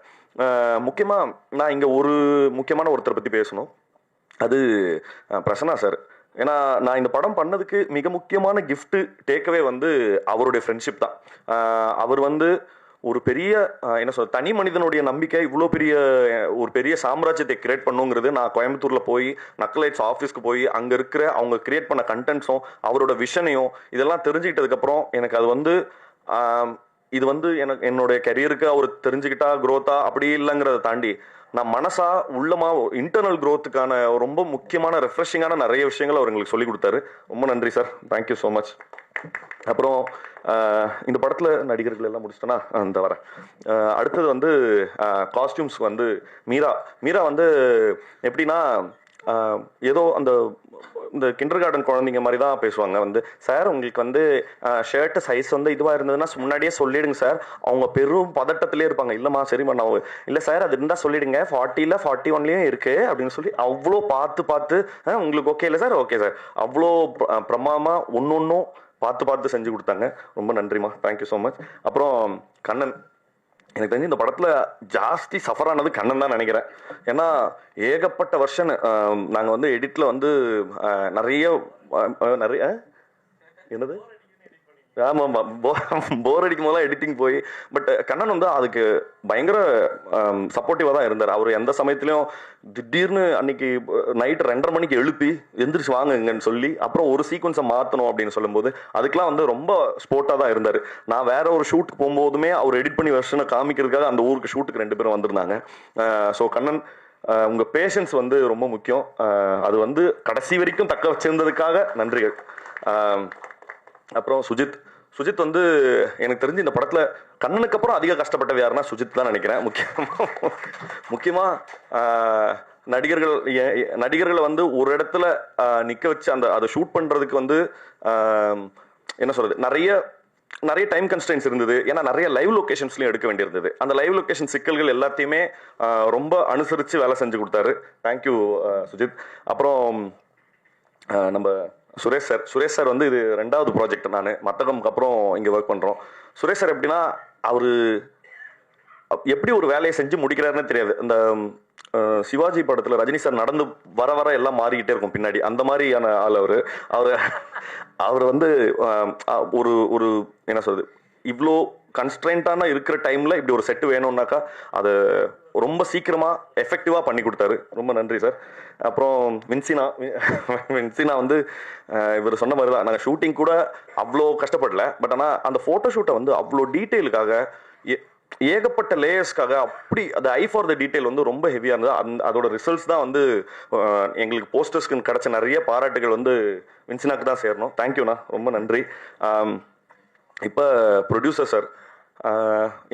முக்கியமாக நான் இங்கே ஒரு முக்கியமான ஒருத்தரை பற்றி பேசணும், அது பிரசன்னா சார். ஏன்னா நான் இந்த படம் பண்ணதுக்கு மிக முக்கியமான கிஃப்ட்டு டேக்அவே வந்து அவருடைய ஃப்ரெண்ட்ஷிப் தான். அவர் வந்து ஒரு பெரிய என்ன சொல்ற தனி மனிதனுடைய நம்பிக்கை இவ்வளோ ஒரு பெரிய சாம்ராஜ்யத்தை கிரியேட் பண்ணுங்கிறது, நான் கோயம்புத்தூரில் போய் நக்கலைட்ஸ் ஆஃபீஸ்க்கு போய் அங்கே இருக்கிற அவங்க கிரியேட் பண்ண கண்டென்ட்ஸும் அவரோட விஷனையும் இதெல்லாம் தெரிஞ்சுக்கிட்டதுக்கப்புறம் எனக்கு அது வந்து இது வந்து என்னுடைய கெரியருக்கு அவர் தெரிஞ்சுக்கிட்டா க்ரோத்தா அப்படி இல்லைங்கிறத தாண்டி நான் மனசா உள்ளமா இன்டர்னல் க்ரோத்துக்கான ரொம்ப முக்கியமான ரெஃப்ரெஷிங்கான நிறைய விஷயங்கள் அவர் எங்களுக்கு சொல்லி கொடுத்தாரு. ரொம்ப நன்றி சார், தேங்க்யூ ஸோ மச். அப்புறம் இந்த படத்தில் நடிகர்கள் எல்லாம் முடிச்சிட்டேன்னா அந்த வரேன். அடுத்தது வந்து காஸ்டியூம்ஸ் வந்து மீரா வந்து எப்படின்னா ஏதோ இந்த கிண்டர் கார்டன் குழந்தைங்க மாதிரி தான் பேசுவாங்க. வந்து சார் உங்களுக்கு வந்து ஷர்ட்டு சைஸ் வந்து இதுவாக இருந்ததுன்னா முன்னாடியே சொல்லிடுங்க சார். அவங்க பெரும் பதட்டத்திலே இருப்பாங்க. இல்லைம்மா சரிம்மா நான் இல்லை சார் அது இருந்தால் சொல்லிடுங்க, 40 41 இருக்குது அப்படின்னு சொல்லி அவ்வளோ பார்த்து உங்களுக்கு ஓகே இல்லை சார், ஓகே சார், அவ்வளோ பிரமாதமாக ஒன்றும் பார்த்து செஞ்சு கொடுத்தாங்க. ரொம்ப நன்றிம்மா, தேங்க்யூ ஸோ மச். அப்புறம் கண்ணன், எனக்கு தெரிஞ்சு இந்த படத்தில் ஜாஸ்தி சஃபர் ஆனது கண்ணன் தான் நினைக்கிறேன். ஏன்னா ஏகப்பட்ட வருஷன் நாங்கள் வந்து எடிட்டில் வந்து நிறைய என்னது ஆமாம் போர் அடிக்கும் போதெல்லாம் எடிட்டிங் போய், பட் கண்ணன் வந்து அதுக்கு பயங்கர சப்போர்ட்டிவாக தான் இருந்தார். அவர் எந்த சமயத்துலையும் திடீர்னு அன்னைக்கு நைட்டு 2:30 மணிக்கு எழுப்பி எந்திரிச்சு வாங்குங்கன்னு சொல்லி அப்புறம் ஒரு சீக்வன்ஸை மாற்றணும் அப்படின்னு சொல்லும்போது அதுக்கெலாம் வந்து ரொம்ப ஸ்போர்ட்டாக தான் இருந்தார். நான் வேற ஒரு ஷூட்டுக்கு போகும்போதுமே அவர் எடிட் பண்ணி வருஷனை காமிக்கிறதுக்காக அந்த ஊருக்கு ஷூட்டுக்கு 2 பேரும் வந்திருந்தாங்க. ஸோ கண்ணன், உங்கள் பேஷன்ஸ் வந்து ரொம்ப முக்கியம். அது வந்து கடைசி வரைக்கும் தக்க வச்சிருந்ததுக்காக நன்றிகள். அப்புறம் சுஜித் வந்து எனக்கு தெரிஞ்சு இந்த படத்தில் கண்ணனுக்கு அப்புறம் அதிக கஷ்டப்பட்டது யாருன்னா சுஜித் தான் நினைக்கிறேன். முக்கியமாக நடிகர்களை வந்து ஒரு இடத்துல நிற்க வச்சு அதை ஷூட் பண்ணுறதுக்கு வந்து என்ன சொல்கிறது நிறைய டைம் கன்ஸ்ட்ரெயின்ஸ் இருந்தது. ஏன்னா நிறைய லைவ் லொக்கேஷன்ஸ்லையும் எடுக்க வேண்டியிருந்தது. அந்த லைவ் லொக்கேஷன் சிக்கல்கள் எல்லாத்தையுமே ரொம்ப அனுசரித்து வேலை செஞ்சு கொடுத்தாரு. தேங்க்யூ சுஜித். அப்புறம் நம்ம சுரேஷ் சார் வந்து இது 2வது ப்ராஜெக்ட். நான் மத்தகம்க்கு அப்புறம் இங்கே ஒர்க் பண்ணுறோம். சுரேஷ் சார் எப்படின்னா, அவர் எப்படி ஒரு வேலையை செஞ்சு முடிக்கிறாருன்னு தெரியாது. இந்த சிவாஜி படத்தில் ரஜினி சார் நடந்து வர வர எல்லாம் மாறிக்கிட்டே இருக்கும் பின்னாடி, அந்த மாதிரியான ஆள் அவர் வந்து ஒரு ஒரு என்ன சொல்றது, இவ்வளோ கன்ஸ்ட்ரெயின்டான இருக்கிற டைமில் இப்படி ஒரு செட்டு வேணும்னாக்கா அதை ரொம்ப சீக்கிரமாக எஃபெக்டிவாக பண்ணி கொடுத்தாரு. ரொம்ப நன்றி சார். அப்புறம் வின்சினா வந்து இவர் சொன்ன மாதிரி தான், நாங்கள் ஷூட்டிங் கூட அவ்வளோ கஷ்டப்படல. பட் ஆனால் அந்த ஃபோட்டோ ஷூட்டை வந்து அவ்வளோ டீட்டெயிலுக்காக, ஏகப்பட்ட லேயர்ஸ்க்காக, அப்படி அந்த ஐ ஃபார் த டீட்டெயில் வந்து ரொம்ப ஹெவியாக இருந்தது. அதோட ரிசல்ட்ஸ் தான் வந்து எங்களுக்கு போஸ்டர்ஸ்க்கு கிடைச்ச நிறைய பாராட்டுகள் வந்து வின்சினாக்கு தான் சேரணும். தேங்க்யூண்ணா, ரொம்ப நன்றி. இப்போ ப்ரொடியூசர் சார்,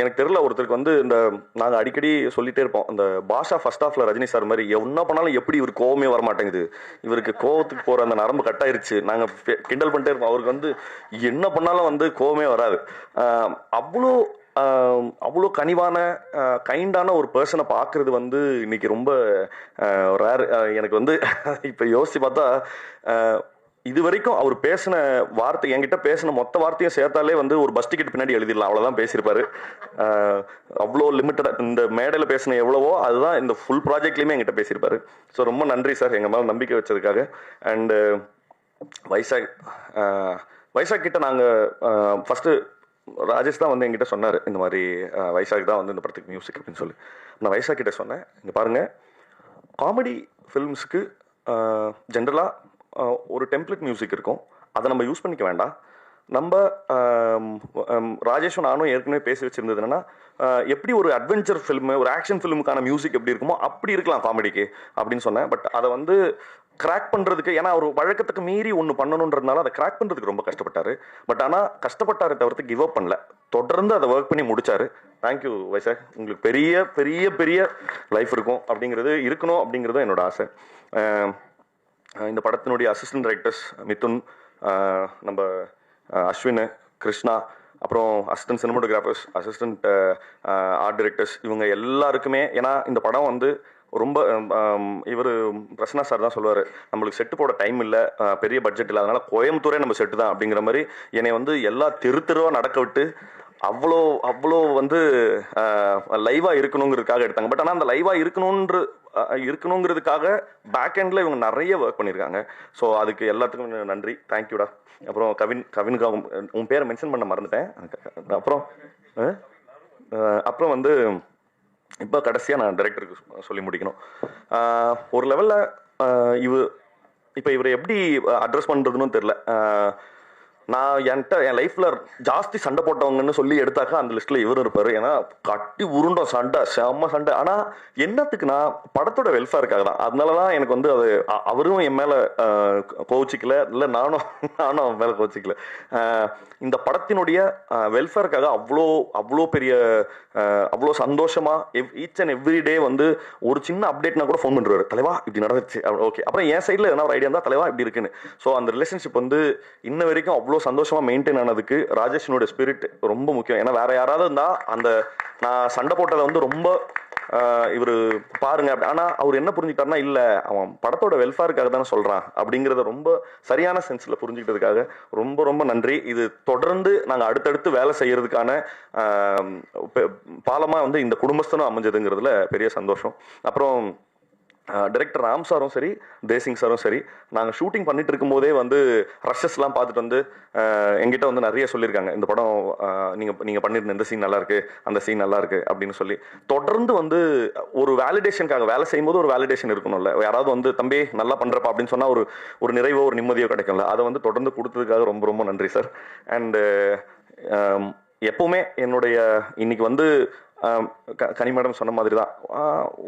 எனக்கு தெரியல, ஒருத்தருக்கு வந்து இந்த நாங்கள் அடிக்கடி சொல்லிட்டே இருப்போம், இந்த பாஷா ஃபர்ஸ்ட் ஹாஃப்ல ரஜினி சார் மாதிரி என்ன பண்ணாலும் எப்படி இவர் கோவமே வர மாட்டேங்குது, இவருக்கு கோவத்துக்கு போகிற அந்த நரம்பு கட்டாயிருச்சு, நாங்கள் கிண்டல் பண்ணிட்டே இருப்போம். அவருக்கு வந்து என்ன பண்ணாலும் வந்து கோவமே வராது. அவ்வளோ கனிவான கைண்டான ஒரு பர்சனை பார்க்குறது வந்து இன்னைக்கு ரொம்ப ரேர். எனக்கு வந்து இப்போ யோசிச்சு பார்த்தா, இது வரைக்கும் அவர் பேசின வார்த்தை, என்கிட்ட பேசின மொத்த வார்த்தையும் சேர்த்தாலே வந்து ஒரு பஸ் டிக்கெட் பின்னாடி எழுதிடலாம், அவ்வளோதான் பேசியிருப்பாரு. அவ்வளோ லிமிட்டடாக இந்த மேடையில் பேசின எவ்வளவோ அதுதான் இந்த ஃபுல் ப்ராஜெக்ட்லேயுமே என்கிட்ட பேசியிருப்பாரு. ஸோ ரொம்ப நன்றி சார் எங்கள் மேலே நம்பிக்கை வச்சதுக்காக. அண்டு வைசாக் கிட்ட நாங்கள் ஃபஸ்ட்டு ராஜேஷ் தான் வந்து என்கிட்ட சொன்னார், இந்த மாதிரி வைசாக் தான் வந்து இந்த படத்துக்கு மியூசிக் அப்படின்னு சொல்லி. நான் வைசாக் கிட்ட சொன்னேன், இங்கே பாருங்கள், காமெடி ஃபில்ம்ஸுக்கு ஜென்ரலாக ஒரு டெம்ப்ளேட் மியூசிக் இருக்கும், அதை நம்ம யூஸ் பண்ணிக்க வேண்டாம். நம்ம ராஜேஷும் நானும் ஏற்கனவே பேசி வச்சிருந்தது என்னன்னா, எப்படி ஒரு அட்வென்ச்சர் ஃபில்மு, ஒரு ஆக்ஷன் ஃபிலிமுக்கான மியூசிக் எப்படி இருக்குமோ அப்படி இருக்கலாம் காமெடிக்கு அப்படின்னு சொன்னேன். பட் அதை வந்து கிராக் பண்ணுறதுக்கு, ஏன்னா அவர் வழக்கத்துக்கு மீறி ஒன்று பண்ணணுன்றதுனால அதை கிராக் பண்ணுறதுக்கு ரொம்ப கஷ்டப்பட்டார். பட் ஆனால் கஷ்டப்பட்டாரை தவிர்த்து கிவ் அப் பண்ணல, தொடர்ந்து அதை ஒர்க் பண்ணி முடிச்சாரு. தேங்க்யூ வைசாக், உங்களுக்கு பெரிய பெரிய பெரிய லைஃப் இருக்கும் இருக்கணும் அப்படிங்கிறதும் என்னோட ஆசை. இந்த படத்தினுடைய அசிஸ்டன்ட் டைரக்டர்ஸ் மிதுன், நம்ம அஸ்வின், கிருஷ்ணா, அப்புறம் assistant cinematographers, assistant art directors, இவங்க எல்லாருக்குமே, ஏன்னா இந்த படம் வந்து ரொம்ப இவர் பிரசன்னா சார் தான் சொல்லுவார், நம்மளுக்கு செட்டு போட டைம் இல்லை, பெரிய பட்ஜெட் இல்லை, அதனால கோயம்புத்தூரே நம்ம செட்டு தான் அப்படிங்கிற மாதிரி என்னை வந்து எல்லா தெருவாக நடக்க விட்டு அவ்வளோ வந்து லைவாக இருக்கணுங்கிறதுக்காக எடுத்தாங்க. பட் ஆனால் அந்த லைவாக இருக்கணுங்கிறதுக்காக பேக் எண்டில் இவங்க நிறைய ஒர்க் பண்ணியிருக்காங்க. ஸோ அதுக்கு எல்லாத்துக்கும் நன்றி, தேங்க்யூடா. அப்புறம் கவினுக்கு உன் பேரை மென்ஷன் பண்ண மறந்துட்டேன். அப்புறம் வந்து இப்போ கடைசியாக நான் டைரக்டருக்கு சொல்லி முடிக்கணும். ஒரு லெவலில் இவரை எப்படி அட்ரஸ் பண்ணுறதுன்னு தெரில. நான் என் லைஃப்பில் ஜாஸ்தி சண்டை போட்டவங்கன்னு சொல்லி எடுத்தாக்கா அந்த லிஸ்ட்டில் இவரும் இருப்பார். ஏன்னா கட்டி உருண்டோம் சண்டை, செம்ம சண்டை. ஆனால் என்னத்துக்குன்னா படத்தோட வெல்ஃபேருக்காக தான். அதனால தான் எனக்கு வந்து அது அவரும் என் மேலே கோச்சிக்கல, இல்லை நானும் அவன் மேலே கோச்சிக்கல. இந்த படத்தினுடைய வெல்ஃபேருக்காக அவ்வளோ பெரிய அவ்வளோ சந்தோஷமாக ஈச் அண்ட் எவ்ரி டே வந்து ஒரு சின்ன அப்டேட்னா கூட ஃபோன் பண்ணுறாரு, தலைவா இப்படி நடந்துச்சு, ஓகே. அப்புறம் என் சைடில் என்ன ஒரு ஐடியா இருந்தால் தலைவா இப்படி இருக்குன்னு. ஸோ அந்த ரிலேஷன்ஷிப் வந்து இன்ன வரைக்கும் அவ்வளோ சந்தோஷமாக மெயின்டைன் ஆனதுக்கு ராஜேஷனோட ஸ்பிரிட் ரொம்ப முக்கியம். ஏன்னா வேற யாராவது இருந்தால் அந்த நான் சண்டை போட்டதை வந்து ரொம்ப இவர் பாருங்க, ஆனால் அவர் என்ன புரிஞ்சுக்கிட்டாருன்னா, இல்லை அவன் படத்தோட வெல்ஃபேருக்காக தானே சொல்கிறான் அப்படிங்கிறத ரொம்ப சரியான சென்ஸில் புரிஞ்சுக்கிட்டதுக்காக ரொம்ப ரொம்ப நன்றி. இது தொடர்ந்து நாங்கள் அடுத்தடுத்து வேலை செய்யறதுக்கான பாலமாக வந்து இந்த குடும்பஸ்தனும் அமைஞ்சதுங்கிறதுல பெரிய சந்தோஷம். அப்புறம் டைரக்டர் ராம் சாரும் சரி, தேசிங் சாரும் சரி, நாங்கள் ஷூட்டிங் பண்ணிட்டு இருக்கும் போதே வந்து ரஷஸ்லாம் பார்த்துட்டு வந்து எங்கிட்ட வந்து நிறைய சொல்லியிருக்காங்க, இந்த படம் நீங்கள் பண்ணியிருந்த இந்த சீன் நல்லா இருக்கு, அந்த சீன் நல்லா இருக்கு அப்படின்னு சொல்லி. தொடர்ந்து வந்து ஒரு வேலிடேஷனுக்காக வேலை செய்யும்போது ஒரு வேலிடேஷன் இருக்கணும்ல, யாராவது வந்து தம்பி நல்லா பண்ணுறப்பா அப்படின்னு சொன்னால் ஒரு நிறைவோ ஒரு நிம்மதியோ கிடைக்கும்ல, அதை வந்து தொடர்ந்து கொடுத்ததுக்காக ரொம்ப ரொம்ப நன்றி சார். அண்டு எப்பவுமே என்னுடைய இன்னைக்கு வந்து கனி மேடம் சொன்ன மாதிரி தான்,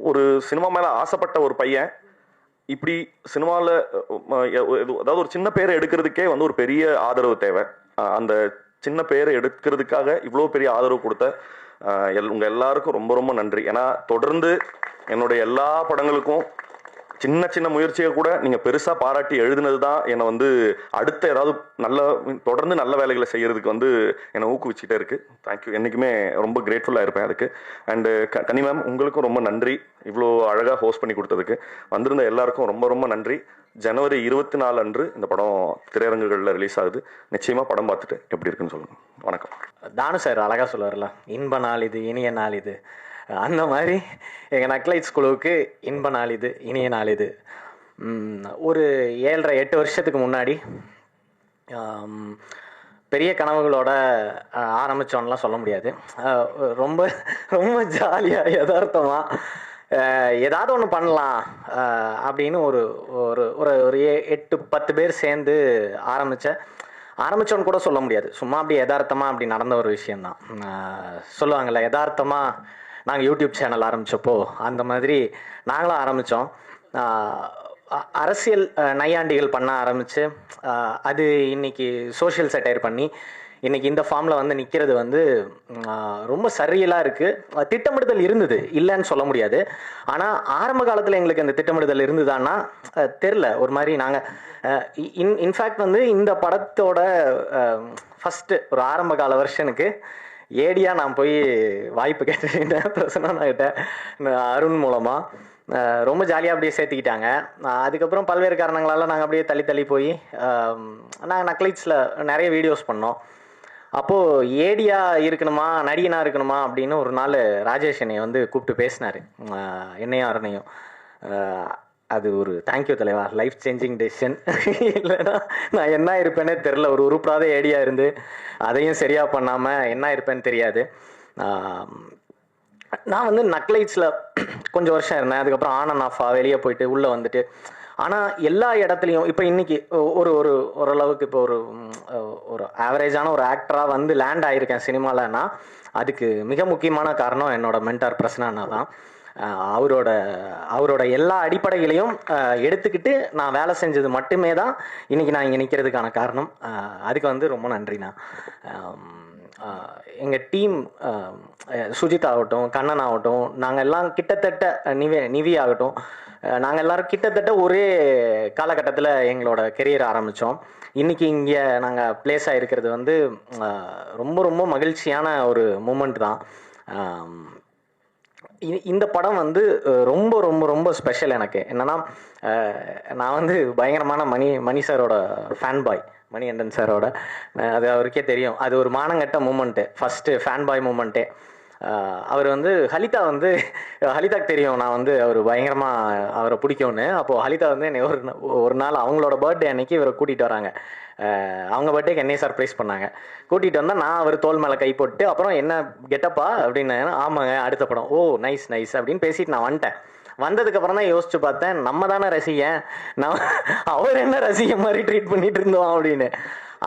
ஒரு சினிமா மேலே ஆசைப்பட்ட ஒரு பையன் இப்படி சினிமாவில் அதாவது ஒரு சின்ன பேரை எடுக்கிறதுக்கே வந்து ஒரு பெரிய ஆதரவு தேவை. அந்த சின்ன பேரை எடுக்கிறதுக்காக இவ்வளோ பெரிய ஆதரவு கொடுத்த உங்கள் எல்லாருக்கும் ரொம்ப ரொம்ப நன்றி. ஏன்னா தொடர்ந்து என்னுடைய எல்லா படங்களுக்கும் சின்ன சின்ன முயற்சியை கூட நீங்கள் பெருசாக பாராட்டி எழுதுனது தான் என்னை வந்து அடுத்த ஏதாவது தொடர்ந்து நல்ல வேலைகளை செய்கிறதுக்கு வந்து என்னை ஊக்குவிச்சுட்டே இருக்குது. தேங்க்யூ. என்றைக்குமே ரொம்ப கிரேட்ஃபுல்லாக இருப்பேன் அதுக்கு. அண்டு கனி மேம் உங்களுக்கும் ரொம்ப நன்றி, இவ்வளோ அழகாக ஹோஸ்ட் பண்ணி கொடுத்ததுக்கு. வந்திருந்த எல்லாருக்கும் ரொம்ப ரொம்ப நன்றி. ஜனவரி 24 அன்று இந்த படம் திரையரங்குகளில் ரிலீஸ் ஆகுது. நிச்சயமாக படம் பார்த்துட்டு எப்படி இருக்குன்னு சொல்லுங்கள். வணக்கம். தானு சார் அழகாக சொல்லுவார்ல, இன்ப நாள் இது இனிய நாள் இது, அந்த மாதிரி எங்கள் நக்லைட்ஸ் குழுவுக்கு இன்ப நாள் இது இனிய நாள் இது. ஒரு 7.5-8 வருஷத்துக்கு முன்னாடி பெரிய கனவுகளோட ஆரம்பித்தோன்னெலாம் சொல்ல முடியாது. ரொம்ப ரொம்ப ஜாலியாக யதார்த்தமாக ஏதாவது ஒன்று பண்ணலாம் அப்படின்னு ஒரு ஒரு ஒரு 8-10 பேர் சேர்ந்து ஆரம்பித்தோன்னு கூட சொல்ல முடியாது. சும்மா அப்படி யதார்த்தமாக அப்படி நடந்த ஒரு விஷயந்தான். சொல்லுவாங்கள்ல, யதார்த்தமாக நாங்கள் யூடியூப் சேனல் ஆரம்பித்தப்போ அந்த மாதிரி நாங்களும் ஆரம்பித்தோம். அரசியல் நையாண்டிகள் பண்ண ஆரம்பித்து அது இன்றைக்கி சோஷியல் செட்டையர் பண்ணி இன்றைக்கி இந்த ஃபார்மில் வந்து நிற்கிறது வந்து ரொம்ப சரியலாக இருக்குது. திட்டமிடுதல் இருந்தது, இல்லைன்னு சொல்ல முடியாது. ஆனால் ஆரம்ப காலத்தில் எங்களுக்கு அந்த திட்டமிடுதல் இருந்ததுன்னா தெரில. ஒரு மாதிரி நாங்கள் இன்ஃபேக்ட் வந்து இந்த படத்தோட ஃபஸ்ட்டு ஒரு ஆரம்ப கால வருஷனுக்கு ஏடியாக நான் போய் வாய்ப்பு கேட்டுட்டேன் பிரசன்னா கிட்ட, அருண் மூலமாக. ரொம்ப ஜாலியாக அப்படியே சேர்த்துக்கிட்டாங்க. அதுக்கப்புறம் பல்வேறு காரணங்களால் நாங்கள் அப்படியே தள்ளி போய் நாங்கள் நக்லைட்ஸில் நிறைய வீடியோஸ் பண்ணோம். அப்போது ஏடியாக இருக்கணுமா நடிகனாக இருக்கணுமா அப்படின்னு ஒரு நாள் ராஜேஷ் என்னை வந்து கூப்பிட்டு பேசினார், என்னையும் அருணையும். அது ஒரு தேங்க்யூ தலைவா, லைஃப் சேஞ்சிங் டெசிஷன். இல்லைன்னா நான் என்ன இருப்பேனே தெரில. ஒரு உருப்படாத ஏடியா இருந்து அதையும் சரியாக பண்ணாமல் என்ன இருப்பேன்னு தெரியாது. நான் வந்து நக்லைட்ஸில் கொஞ்சம் வருஷம் இருந்தேன். அதுக்கப்புறம் ஆன் அண்ட் ஆஃபாக வெளியே போயிட்டு உள்ளே வந்துட்டு, ஆனால் எல்லா இடத்துலையும் இப்போ இன்றைக்கி ஓரளவுக்கு இப்போ ஒரு ஆவரேஜான ஒரு ஆக்டராக வந்து லேண்ட் ஆகியிருக்கேன் சினிமாலன்னா அதுக்கு மிக முக்கியமான காரணம் என்னோட மென்டார் பிரசன்னா தான். அவரோட எல்லா அடிப்படைகளையும் எடுத்துக்கிட்டு நான் வேலை செஞ்சது மட்டுமே தான் இன்றைக்கி நான் இங்கே நிற்கிறதுக்கான காரணம். அதுக்கு வந்து ரொம்ப நன்றிண்ணா. எங்கள் டீம் சுஜித் ஆகட்டும், கண்ணன் ஆகட்டும், நாங்கள் எல்லாம் கிட்டத்தட்ட நிவி ஆகட்டும், நாங்கள் எல்லோரும் கிட்டத்தட்ட ஒரே காலகட்டத்தில் எங்களோட கெரியர் ஆரம்பித்தோம். இன்றைக்கி இங்கே நாங்கள் பிளேஸ் ஆகிருக்கிறது வந்து ரொம்ப ரொம்ப மகிழ்ச்சியான ஒரு மூமெண்ட் தான். இந்த படம் வந்து ரொம்ப ரொம்ப ரொம்ப ஸ்பெஷல் எனக்கு. என்னென்னா, நான் வந்து பயங்கரமான மணி சாரோட ஃபேன் பாய், மணிகண்டன் சாரோட. அது அவருக்கே தெரியும், அது ஒரு மானங்கட்ட மூமெண்ட்டு, ஃபஸ்ட்டு ஃபேன் பாய் மூமெண்ட்டே. அவர் வந்து ஹலிதாக்கு தெரியும் நான் வந்து அவர் பயங்கரமாக அவரை பிடிக்கும்னு. அப்போது ஹலிதா வந்து என்னை ஒரு நாள் அவங்களோட பர்த்டே அன்னைக்கு இவரை கூட்டிகிட்டு வராங்க. அவங்க பர்த்டேக்கு என்னையே சர்ப்ரைஸ் பண்ணாங்க. கூட்டிகிட்டு வந்தால் நான் அவர் தோல் மேலே கை போட்டு, அப்புறம் என்ன கெட்டப்பா அப்படின்னு, ஆமாங்க அடுத்த படம், ஓ நைஸ் அப்படின்னு பேசிட்டு நான் வந்துட்டேன். வந்ததுக்கப்புறம் தான் யோசிச்சு பார்த்தேன், நம்ம தானே ரசிகன், அவர் என்ன ரசிகன் மாதிரி ட்ரீட் பண்ணிட்டு இருந்தோம் அப்படின்னு.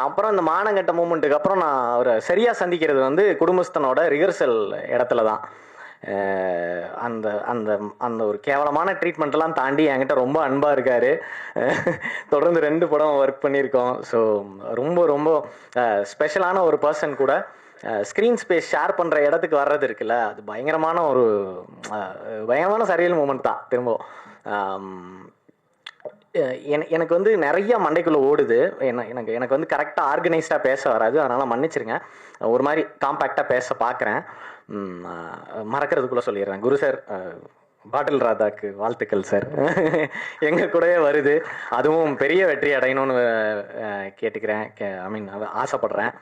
அப்புறம் இந்த மானங்கட்ட மூமெண்ட்டுக்கு அப்புறம் நான் அவரை சரியாக சந்திக்கிறது வந்து குடும்பஸ்தனோட ரிஹர்சல் இடத்துல தான். அந்த அந்த அந்த ஒரு கேவலமான ட்ரீட்மெண்ட்டெல்லாம் தாண்டி என்கிட்ட ரொம்ப அன்பாக இருக்கார். தொடர்ந்து 2 படம் ஒர்க் பண்ணியிருக்கோம். ஸோ ரொம்ப ரொம்ப ஸ்பெஷலான ஒரு பர்சன் கூட. ஸ்க்ரீன் ஸ்பேஸ் ஷேர் பண்ணுற இடத்துக்கு வர்றது இருக்குல்ல, அது பயங்கரமான சரியல் மூமெண்ட் தான். திரும்ப எனக்கு வந்து நிறைய மண்டைக்குள்ளே ஓடுது. எனக்கு வந்து கரெக்டாக ஆர்கனைஸ்டாக பேச வராது, அதனால் மன்னிச்சிருங்க. ஒரு மாதிரி காம்பேக்டாக பேச பார்க்குறேன். மறக்கிறதுக்குள்ளே சொல்லிடுறேன். குரு சார், பாட்டில் ராதாக்கு வாழ்த்துக்கள் சார். எங்கள் கூடவே வருது, அதுவும் பெரிய வெற்றி அடையணும்னு கேட்டுக்கிறேன், ஆசைப்படுறேன்.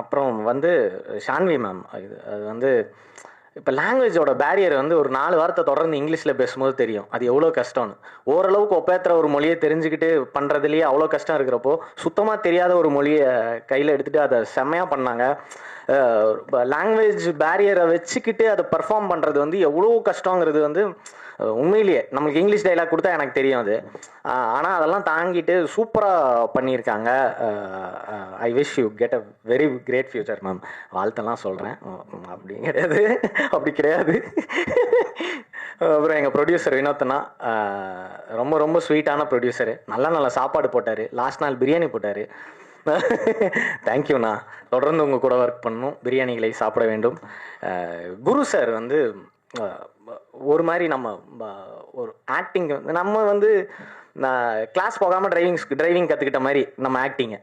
அப்புறம் வந்து ஷான்வி மேம், அது வந்து இப்போ லாங்குவேஜோட பேரியர் வந்து ஒரு 4 வாரத்தை தொடர்ந்து இங்கிலீஷில் பேசும்போது தெரியும் அது எவ்வளோ கஷ்டம்னு. ஓரளவுக்கு ஒப்பேத்துற ஒரு மொழியை தெரிஞ்சுக்கிட்டு பண்ணுறதுலேயே அவ்வளோ கஷ்டம் இருக்கிறப்போ, சுத்தமாக தெரியாத ஒரு மொழியை கையில் எடுத்துகிட்டு அதை செம்மையாக பண்ணாங்க. லாங்குவேஜ் பேரியரை வச்சுக்கிட்டு அதை பர்ஃபார்ம் பண்ணுறது வந்து எவ்வளோ கஷ்டங்கிறது வந்து உண்மையிலேயே நம்மளுக்கு இங்கிலீஷ் டைலாக் கொடுத்தா எனக்கு தெரியும் அது. ஆனால் அதெல்லாம் தாங்கிட்டு சூப்பராக பண்ணியிருக்காங்க. I wish you get a very great future ma'am. வாழ்த்தெல்லாம் சொல்கிறேன், அப்படி கிடையாது. அப்புறம் எங்கள் ப்ரொடியூசர் வினோத்னா ரொம்ப ரொம்ப ஸ்வீட்டான ப்ரொடியூசரு. நல்ல சாப்பாடு போட்டார். லாஸ்ட் நாள் பிரியாணி போட்டார். தேங்க்யூண்ணா. தொடர்ந்து உங்கள் கூட ஒர்க் பண்ணணும், பிரியாணிகளை சாப்பிட வேண்டும். குரு சார் வந்து ஒரு மாதிரி நம்ம ஒரு ஆக்டிங் நம்ம வந்து கிளாஸ் போகாமல் டிரைவிங் கற்றுக்கிட்ட மாதிரி நம்ம ஆக்டிங்கை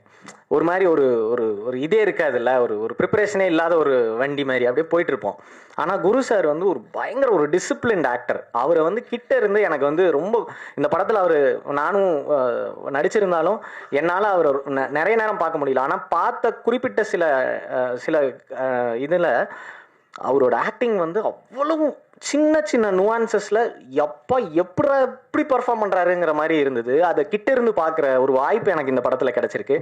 ஒரு மாதிரி ஒரு ஒரு ஒரு இதே இருக்காதுல்ல, ஒரு ப்ரிப்பரேஷனே இல்லாத ஒரு வண்டி மாதிரி அப்படியே போயிட்டுருப்போம். ஆனால் குரு சார் வந்து ஒரு பயங்கர ஒரு டிசிப்ளின்ட் ஆக்டர். அவரை வந்து கிட்ட இருந்து எனக்கு வந்து ரொம்ப இந்த படத்தில் அவர் நானும் நடிச்சிருந்தாலும் என்னால் அவர் நிறைய நேரம் பார்க்க முடியல. ஆனால் பார்த்த குறிப்பிட்ட சில இதில் அவரோட ஆக்டிங் வந்து அவ்வளவு சின்ன சின்ன நுவான்சஸில் எப்படி பர்ஃபார்ம் பண்ணுறாருங்கிற மாதிரி இருந்தது. அதை கிட்ட இருந்து பார்க்குற ஒரு வாய்ப்பு எனக்கு இந்த படத்தில் கிடச்சிருக்கு.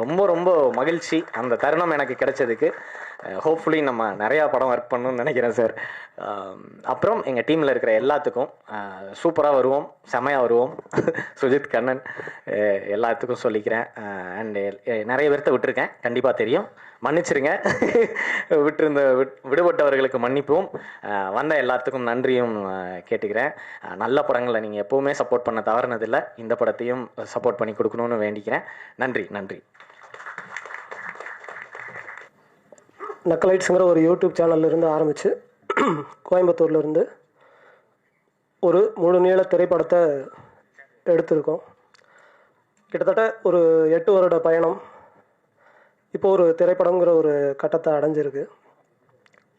ரொம்ப ரொம்ப மகிழ்ச்சி அந்த தருணம் எனக்கு கிடைச்சதுக்கு. ஹோப்ஃபுல்லி நம்ம நிறையா படம் ஒர்க் பண்ணணும்னு நினைக்கிறேன் சார். அப்புறம் எங்கள் டீமில் இருக்கிற எல்லாத்துக்கும் சூப்பராக வருவோம், செமையாக வருவோம். சுஜித், கண்ணன் எல்லாத்துக்கும் சொல்லிக்கிறேன். அண்டு நிறைய பேர்த்த விட்டுருக்கேன், கண்டிப்பாக தெரியும், மன்னிச்சிருங்க. விடுபட்டவர்களுக்கு மன்னிப்பும், வந்த எல்லாத்துக்கும் நன்றியும் கேட்டுக்கிறேன். நல்ல படங்களை நீங்கள் எப்போவுமே சப்போர்ட் பண்ண தவறுனதில்லை, இந்த படத்தையும் சப்போர்ட் பண்ணி கொடுக்கணும்னு வேண்டிக்கிறேன். நன்றி நன்றி. நக்கலைட்ஸுங்கிற ஒரு யூடியூப் சேனல்லேருந்து ஆரம்பித்து கோயம்புத்தூர்லேருந்து ஒரு முழு நீள திரைப்படத்தை எடுத்திருக்கோம். கிட்டத்தட்ட ஒரு 8 வருட பயணம் இப்போ ஒரு திரைப்படங்கிற ஒரு கட்டத்தை அடைஞ்சிருக்கு.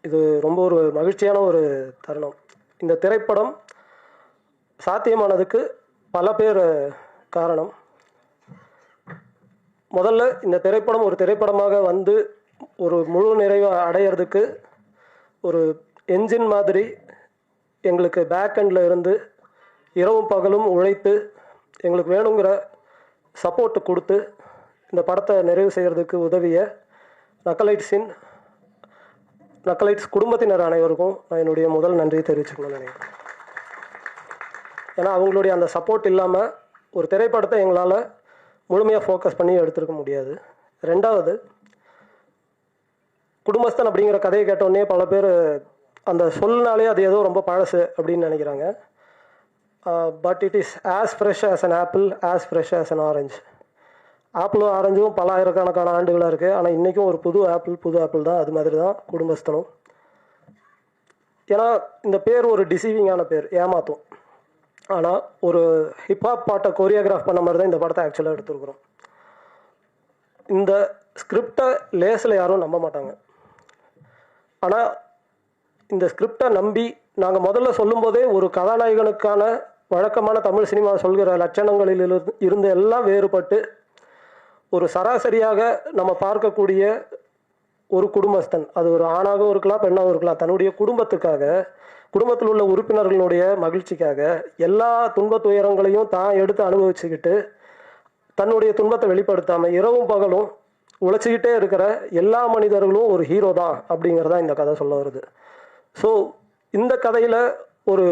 இது ரொம்ப ஒரு மகிழ்ச்சியான ஒரு தருணம். இந்த திரைப்படம் சாத்தியமானதுக்கு பல பேர் காரணம். முதல்ல இந்த திரைப்படம் ஒரு திரைப்படமாக வந்து ஒரு முழு நிறைவை அடையிறதுக்கு ஒரு என்ஜின் மாதிரி எங்களுக்கு பேக் எண்டில் இருந்து இரவும் பகலும் உழைத்து எங்களுக்கு வேணுங்கிற சப்போர்ட்டு கொடுத்து இந்த படத்தை நிறைவு செய்கிறதுக்கு உதவிய நக்கலைட்ஸ் குடும்பத்தினர் அனைவருக்கும் நான் என்னுடைய முதல் நன்றியை தெரிவிச்சுக்கணும்னு நினைக்கிறேன். ஏன்னா அவங்களுடைய அந்த சப்போர்ட் இல்லாமல் ஒரு திரைப்படத்தை எங்களால் முழுமையாக ஃபோக்கஸ் பண்ணி எடுத்துருக்க முடியாது. ரெண்டாவது, குடும்பஸ்தன் அப்படிங்கிற கதையை கேட்டோடனே பல பேர் அந்த சொல்லினாலே அது ஏதோ ரொம்ப பழசு அப்படின்னு நினைக்கிறாங்க. But it is as fresh as an apple, as fresh as an orange. ஆப்பிளும் ஆரஞ்சும் பல ஆயிரக்கணக்கான ஆண்டுகளாக இருக்குது. ஆனால் இன்றைக்கும் ஒரு புது ஆப்பிள் தான். அது மாதிரி தான் குடும்பஸ்தனும். ஏன்னா இந்த பேர் ஒரு டிசீவிங்கான பேர், ஏமாத்தும். ஆனால் ஒரு ஹிப்ஹாப் பாட்டை கோரியோகிராஃப் பண்ண மாதிரி தான் இந்த படத்தை ஆக்சுவலாக எடுத்துருக்குறோம். இந்த ஸ்கிரிப்டை லேஸில் யாரும் நம்ப மாட்டாங்க. ஆனால் இந்த ஸ்கிரிப்டை நம்பி நாங்கள் முதல்ல சொல்லும்போதே ஒரு கதாநாயகனுக்கான வழக்கமான தமிழ் சினிமா சொல்கிற லட்சணங்களில் இருந்து எல்லாம் வேறுபட்டு ஒரு சராசரியாக நம்ம பார்க்கக்கூடிய ஒரு குடும்பஸ்தன், அது ஒரு ஆணாகவும் இருக்கலாம், பெண்ணாகவும் இருக்கலாம், தன்னுடைய குடும்பத்துக்காக, குடும்பத்தில் உள்ள உறுப்பினர்களுடைய மகிழ்ச்சிக்காக எல்லா துன்ப துயரங்களையும் தான் எடுத்து அனுபவிச்சுக்கிட்டு தன்னுடைய துன்பத்தை வெளிப்படுத்தாமல் இரவும் பகலும் உழைச்சிக்கிட்டே இருக்கிற எல்லா மனிதர்களும் ஒரு ஹீரோ தான் அப்படிங்கிறதா இந்த கதை சொல்ல வருது. ஸோ இந்த கதையில் ஒரு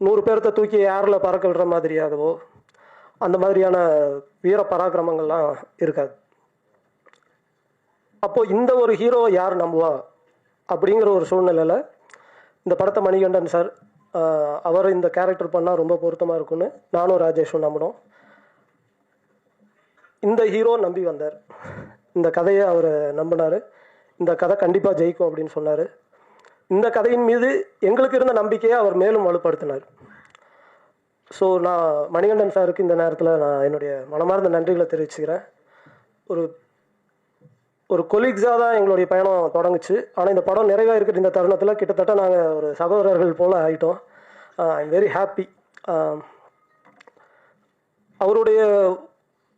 100 பேர்த்த தூக்கி ஏரில் பறக்க விடுற மாதிரியாகவோ அந்த மாதிரியான வீர பராக்கிரமங்கள்லாம் இருக்காது. அப்போது இந்த ஒரு ஹீரோவை யார் நம்புவா அப்படிங்கிற ஒரு சூழ்நிலையில் இந்த படத்தை மணிகண்டன் சார் அவர் இந்த கேரக்டர் பண்ணால் ரொம்ப பொருத்தமாக இருக்குன்னு நானும் ராஜேஷும் நம்பினோம். இந்த ஹீரோ நம்பி வந்தார். இந்த கதையை அவர் நம்பினார். இந்த கதை கண்டிப்பாக ஜெயிக்கும் அப்படின்னு சொன்னார். இந்த கதையின் மீது எங்களுக்கு இருந்த நம்பிக்கையை அவர் மேலும் வலுப்படுத்தினார். ஸோ நான் மணிகண்டன் சாருக்கு இந்த நேரத்தில் நான் என்னுடைய மனமார்ந்த நன்றிகளை தெரிவிச்சுக்கிறேன். ஒரு கொலீக்ஸாக தான் எங்களுடைய பயணம் தொடங்குச்சு. ஆனால் இந்த படம் நிறைவாக இருக்கிற இந்த தருணத்தில் கிட்டத்தட்ட நாங்கள் ஒரு சகோதரர்கள் போல் ஆகிட்டோம். I am very happy. அவருடைய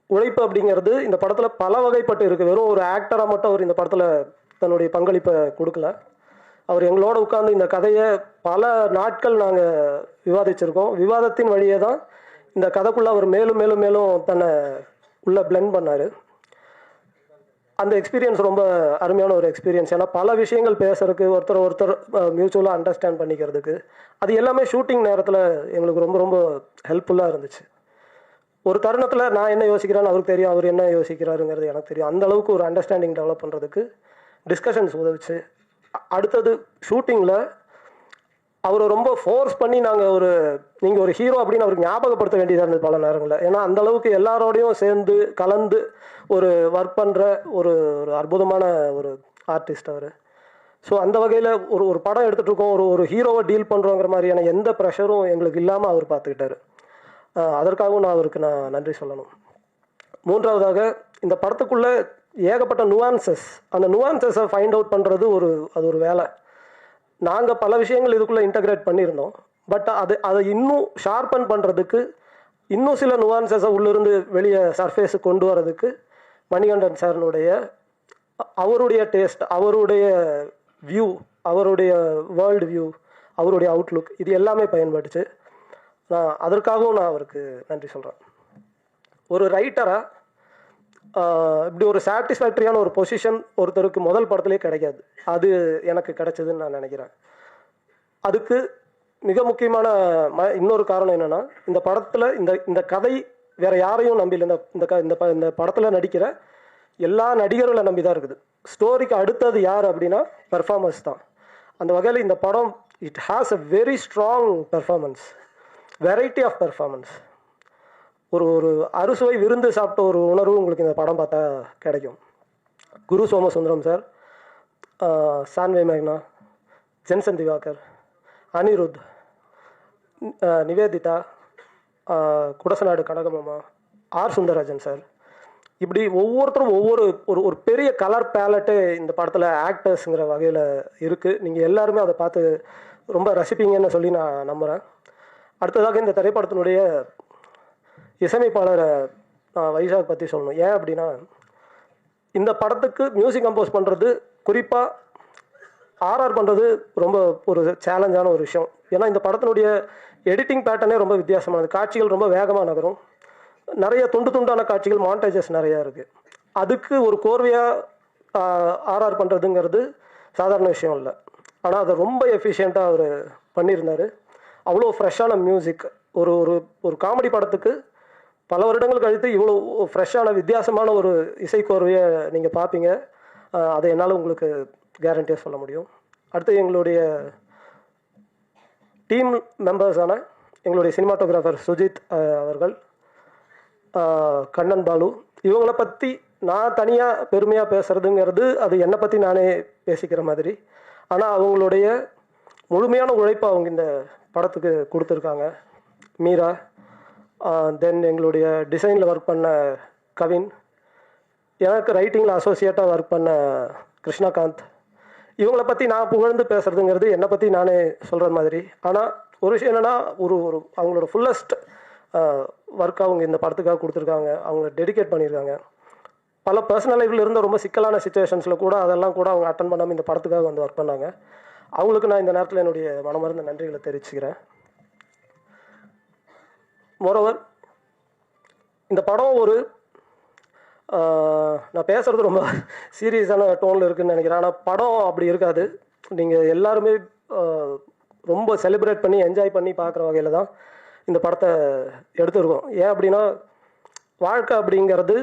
உழைப்பு அப்படிங்கிறது இந்த படத்தில் பல வகைப்பட்டு இருக்குது. வெறும் ஒரு ஆக்டராக மட்டும் அவர் இந்த படத்தில் தன்னுடைய பங்களிப்பை கொடுக்கல. அவர் எங்களோட உட்கார்ந்து இந்த கதையை பல நாட்கள் நாங்கள் விவாதிச்சிருக்கோம். விவாதத்தின் வழியே தான் இந்த கதைக்குள்ளே அவர் மேலும் மேலும் மேலும் தன்னை உள்ளே பிளெண்ட் பண்ணார். அந்த எக்ஸ்பீரியன்ஸ் ரொம்ப அருமையான ஒரு எக்ஸ்பீரியன்ஸ். ஏன்னா பல விஷயங்கள் பேசுறதுக்கு, ஒருத்தர் மியூச்சுவலாக அண்டர்ஸ்டாண்ட் பண்ணிக்கிறதுக்கு, அது எல்லாமே ஷூட்டிங் நேரத்தில் எங்களுக்கு ரொம்ப ரொம்ப ஹெல்ப்ஃபுல்லாக இருந்துச்சு. ஒரு தருணத்தில் நான் என்ன யோசிக்கிறேன்னு அவருக்கு தெரியும், அவர் என்ன யோசிக்கிறாருங்கிறது எனக்கு தெரியும். அந்த அளவுக்கு ஒரு அண்டர்ஸ்டாண்டிங் டெவலப் பண்ணுறதுக்கு டிஸ்கஷன்ஸ் உதவிச்சு. அடுத்தது ஷூட்டிங்கில் அவரை ரொம்ப ஃபோர்ஸ் பண்ணி நீங்கள் ஒரு ஹீரோ அப்படின்னு அவருக்கு ஞாபகப்படுத்த வேண்டியதாக இருந்தது பல நேரங்களில். ஏன்னா அந்தளவுக்கு எல்லாரோடையும் சேர்ந்து கலந்து ஒரு ஒர்க் பண்ணுற ஒரு அற்புதமான ஒரு ஆர்டிஸ்ட் அவர். ஸோ அந்த வகையில் ஒரு படம் எடுத்துகிட்டு இருக்கோம், ஒரு ஹீரோவை டீல் பண்ணுறோங்கிற மாதிரியான எந்த ப்ரெஷரும் எங்களுக்கு இல்லாமல் அவர் பார்த்துக்கிட்டாரு. அதற்காகவும் அவருக்கு நான் நன்றி சொல்லணும். மூன்றாவதாக, இந்த படத்துக்குள்ளே ஏகப்பட்ட நுவான்சஸ், அந்த நுவான்சஸை ஃபைண்ட் அவுட் பண்ணுறது அது ஒரு வேலை. நாங்கள் பல விஷயங்கள் இதுக்குள்ளே இன்டகிரேட் பண்ணியிருந்தோம். பட் அதை இன்னும் ஷார்பன் பண்ணுறதுக்கு, இன்னும் சில நுவான்சஸை உள்ளிருந்து வெளியே சர்ஃபேஸுக்கு கொண்டு வரதுக்கு மணிகண்டன் சார்னுடைய அவருடைய டேஸ்ட், அவருடைய வியூ, அவருடைய வேர்ல்டு வியூ, அவருடைய அவுட்லுக், இது எல்லாமே பயன்பட்டுச்சு. அதற்காகவும் நான் அவருக்கு நன்றி சொல்கிறேன். ஒரு ரைட்டராக இப்படி ஒரு சாட்டிஸ்ஃபேக்டரியான ஒரு பொசிஷன் ஒருத்தருக்கு முதல் படத்துலேயே கிடைக்காது. அது எனக்கு கிடைச்சதுன்னு நான் நினைக்கிறேன். அதுக்கு மிக முக்கியமான இன்னொரு காரணம் என்னென்னா, இந்த படத்தில் இந்த கதை வேறு யாரையும் நம்பி இல்லை. இந்த படத்தில் நடிக்கிற எல்லா நடிகர்களை நம்பி தான் இருக்குது. ஸ்டோரிக்கு அடுத்தது யார் அப்படின்னா பெர்ஃபார்மன்ஸ் தான். அந்த வகையில் இந்த படம் it has a very strong performance, variety of performance. ஒரு அறுசுவை விருந்து சாப்பிட்ட ஒரு உணர்வு உங்களுக்கு இந்த படம் பார்த்தா கிடைக்கும். குரு சோமசுந்தரம் சார், சான்வே மேக்னா, ஜென்சன் திவாகர், அனிருத், நிவேதிதா, குடசநாடு கனகமாமா, ஆர் சுந்தரராஜன் சார், இப்படி ஒவ்வொருத்தரும் ஒரு பெரிய கலர் பேலட்டே இந்த படத்தில் ஆக்டர்ஸுங்கிற வகையில் இருக்குது. நீங்கள் எல்லாருமே அதை பார்த்து ரொம்ப ரசிப்பீங்கன்னு சொல்லி நான் நம்புகிறேன். அடுத்ததாக இந்த திரைப்படத்தினுடைய இசையமைப்பாளரை நான் வைஷாக் பற்றி சொல்லணும். ஏன் அப்படின்னா, இந்த படத்துக்கு மியூசிக் கம்போஸ் பண்ணுறது, குறிப்பாக ஆர்ஆர் பண்ணுறது ரொம்ப ஒரு சேலஞ்சான ஒரு விஷயம். ஏன்னா இந்த படத்தினுடைய எடிட்டிங் பேட்டர்னே ரொம்ப வித்தியாசமானது. காட்சிகள் ரொம்ப வேகமாக நகரும், நிறைய துண்டான காட்சிகள், மாண்டேஜஸ் நிறையா இருக்குது. அதுக்கு ஒரு கோர்வையாக ஆர்ஆர் பண்ணுறதுங்கிறது சாதாரண விஷயம் இல்லை. ஆனால் அதை ரொம்ப எஃபிஷியண்ட்டாக அவர் பண்ணியிருந்தார். அவ்வளோ ஃப்ரெஷ்ஷான மியூசிக். ஒரு காமெடி படத்துக்கு பல வருடங்கள் கழித்து இவ்வளோ ஃப்ரெஷ்ஷான வித்தியாசமான ஒரு இசைக்கோர்வையை நீங்கள் பார்ப்பீங்க. அதை என்னால் உங்களுக்கு கேரண்டியாக சொல்ல முடியும். அடுத்து எங்களுடைய டீம் மெம்பர்ஸான எங்களுடைய சினிமாட்டோகிராஃபர் சுஜித் அவர்கள், கண்ணன் பாலு, இவங்களை பற்றி நான் தனியாக பெருமையாக பேசுகிறதுங்கிறது அது என்னை பற்றி நானே பேசிக்கிற மாதிரி. ஆனால் அவங்களுடைய முழுமையான உழைப்பை அவங்க இந்த படத்துக்கு கொடுத்துருக்காங்க. மீரா, தென் எங்களுடைய டிசைனில் ஒர்க் பண்ண கவின், எனக்கு ரைட்டிங்கில் அசோசியேட்டாக ஒர்க் பண்ண கிருஷ்ணகாந்த், இவங்களை பற்றி நான் புகழ்ந்து பேசுகிறதுங்கிறது என்னை பற்றி நானே சொல்கிற மாதிரி. ஆனால் ஒரு விஷயம் என்னென்னா, அவங்களோட ஃபுல்லஸ்ட் ஒர்க் அவங்க இந்த படத்துக்காக கொடுத்துருக்காங்க. அவங்கள டெடிகேட் பண்ணியிருக்காங்க. பல பர்சனல் லைஃப்பில் இருந்த ரொம்ப சிக்கலான சுச்சுவேஷன்ஸில் கூட அதெல்லாம் கூட அவங்க அட்டன் பண்ணாமல் இந்த படத்துக்காக வந்து ஒர்க் பண்ணாங்க. அவங்களுக்கு நான் இந்த நேரத்தில் என்னுடைய மனமார்ந்த நன்றிகளை தெரிவிச்சுக்கிறேன். மோரோவர், இந்த படம் நான் பேசுகிறது ரொம்ப சீரியஸான டோனில் இருக்குதுன்னு நினைக்கிறேன். ஆனால் படம் அப்படி இருக்காது. நீங்கள் எல்லாருமே ரொம்ப செலிப்ரேட் பண்ணி என்ஜாய் பண்ணி பார்க்குற வகையில் தான் இந்த படத்தை எடுத்துருக்கோம். ஏன் அப்படின்னா, வாழ்க்கை அப்படிங்கிறது